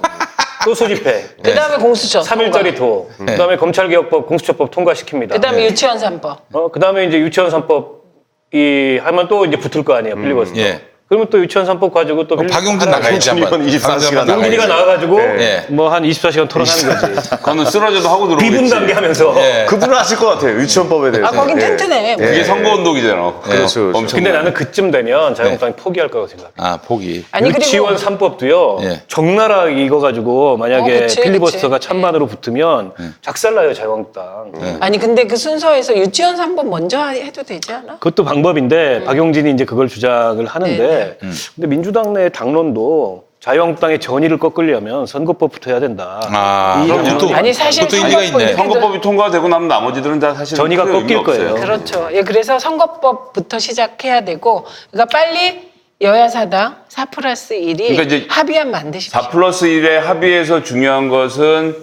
S5: 또 소집해.
S3: 그다음에 공수처.
S5: 3일짜리 도.
S1: 네.
S5: 그다음에 검찰개혁법, 공수처법 통과시킵니다.
S3: 그다음에 유치원 3법.
S5: 그다음에 이제 유치원 3법이 하면 또 이제 붙을 거 아니에요. 필리버스터.
S1: 예.
S5: 그러면 또 유치원 3법 가지고 또
S1: 박용진 나가야지 한번.
S2: 박용진이건 24시간
S5: 용진이가 나와가지고
S1: 예.
S5: 뭐 한 24시간 토론하는 거지.
S4: 그거는 쓰러져도 하고 들어오겠지.
S5: 비분 단계 하면서.
S1: 예.
S2: 그분은 아실 것 같아요. 유치원법에 대해서.
S3: 아 거긴
S2: 예.
S3: 튼튼해.
S4: 그게 선거운동이잖아.
S2: 그렇죠.
S4: 엄청.
S5: 근데 나는 그쯤 되면 자유한국당이 포기할 거라고 생각해.
S1: 아, 포기.
S3: 아니 그리고
S5: 유치원 3법도요.
S1: 예.
S5: 적나라 익어가지고 만약에
S3: 그치,
S5: 필리버스터가
S3: 그치.
S5: 찬반으로 붙으면 작살나요 자유한국당.
S3: 아니 근데 그 순서에서 유치원 3법 먼저 해도 되지 않아?
S5: 그것도 방법인데 박용진이 이제 그걸 주장을 하는데 근데 민주당 내 당론도 자유한국당의 전의를 꺾으려면 선거법부터 해야 된다.
S1: 아,
S5: 이
S1: 그럼
S5: 정도는
S1: 그것도,
S3: 아니, 사실
S1: 그것도 일리가 있네.
S3: 선거법이-
S4: 선거법이 통과되고 나면 나머지들은 다 사실
S5: 전의가
S4: 크게 의미
S5: 꺾일 거예요.
S4: 없어요.
S3: 그렇죠. 예, 그래서 선거법부터 시작해야 되고, 그러니까 빨리 여야 사당 4+1이
S4: 그러니까 이제
S3: 합의안 만드십시오.
S4: 4+1의 합의에서 중요한 것은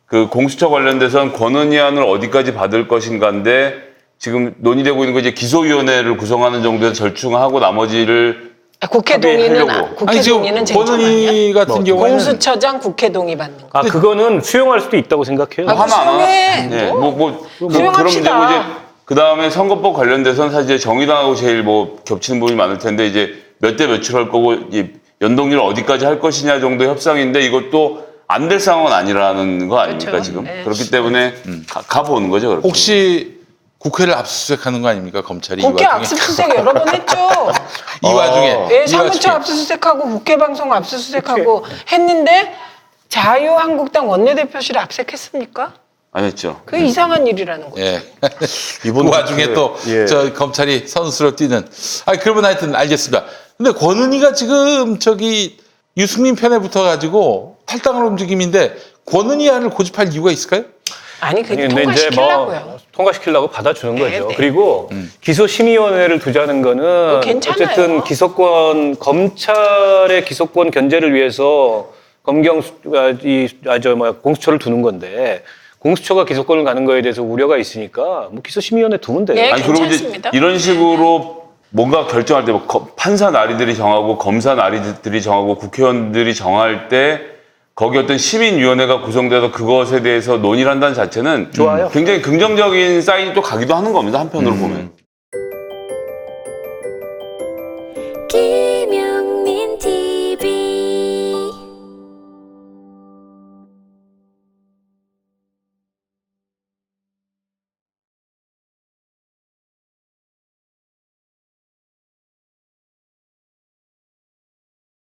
S4: 그 공수처 관련돼서는 권한위안을 어디까지 받을 것인가인데 지금 논의되고 있는 거 이제 기소위원회를 구성하는 정도에서 절충하고 나머지를
S3: 국회 동의는
S4: 합의하려고.
S3: 국회
S1: 아니, 지금
S3: 동의는 쟁점 아니야?
S1: 권은희 같은 경우에는
S3: 공수처장 국회 동의 받는 거.
S5: 아 그거는 수용할 수도 있다고 생각해요.
S3: 아,
S4: 하나 안 하나.
S3: 수용해.
S4: 네, 그런
S3: 수용합시다.
S4: 문제고 이제 그 다음에 선거법 관련돼서는 사실 이제 정의당하고 제일 뭐 겹치는 부분이 많을 텐데 이제 몇 대 몇을 할 거고 이 연동률을 어디까지 할 것이냐 정도의 협상인데 이것도 안 될 상황은 아니라는 거 아닙니까
S3: 그렇죠.
S4: 지금?
S3: 네.
S4: 그렇기 때문에 가보는 거죠. 그렇게.
S1: 혹시 국회를 압수수색하는 거 아닙니까? 검찰이
S3: 국회
S1: 이 와중에.
S3: 압수수색 여러 번 했죠.
S1: 이 와중에.
S3: 예,
S1: 이
S3: 사무처
S1: 와중에.
S3: 압수수색하고 국회 방송 압수수색하고 했는데 자유한국당 원내대표실 압색했습니까?
S4: 아니었죠.
S3: 그게 이상한 일이라는 거죠.
S1: 예.
S2: 이번
S1: 그 와중에
S2: 국회-
S1: 또
S2: 예.
S1: 저 검찰이 선수로 뛰는. 아, 그러면 하여튼 알겠습니다. 근데 권은희가 지금 저기 유승민 편에 붙어가지고 탈당할 움직임인데 권은희 안을 고집할 이유가 있을까요?
S3: 아니 그
S5: 아니, 근데 이제
S3: 통과시키려고요.
S5: 통과시키려고 받아주는
S3: 네,
S5: 거죠.
S3: 네.
S5: 그리고 기소심의위원회를 두자는 거는
S3: 괜찮아요.
S5: 어쨌든 기소권 검찰의 기소권 견제를 위해서 공수처를 두는 건데 공수처가 기소권을 가는 거에 대해서 우려가 있으니까 뭐 기소심의위원회 두면 돼요.
S3: 네.
S4: 아니 그리고 이제
S3: 괜찮습니다.
S4: 이런 식으로 뭔가 결정할 때 뭐 판사 나리들이 정하고 검사 나리들이 정하고 국회의원들이 정할 때 거기 어떤 시민위원회가 구성돼서 그것에 대해서 논의를 한다는 자체는
S5: 좋아요.
S4: 굉장히 긍정적인 사인이 또 가기도 하는 겁니다. 한편으로 보면.
S6: 기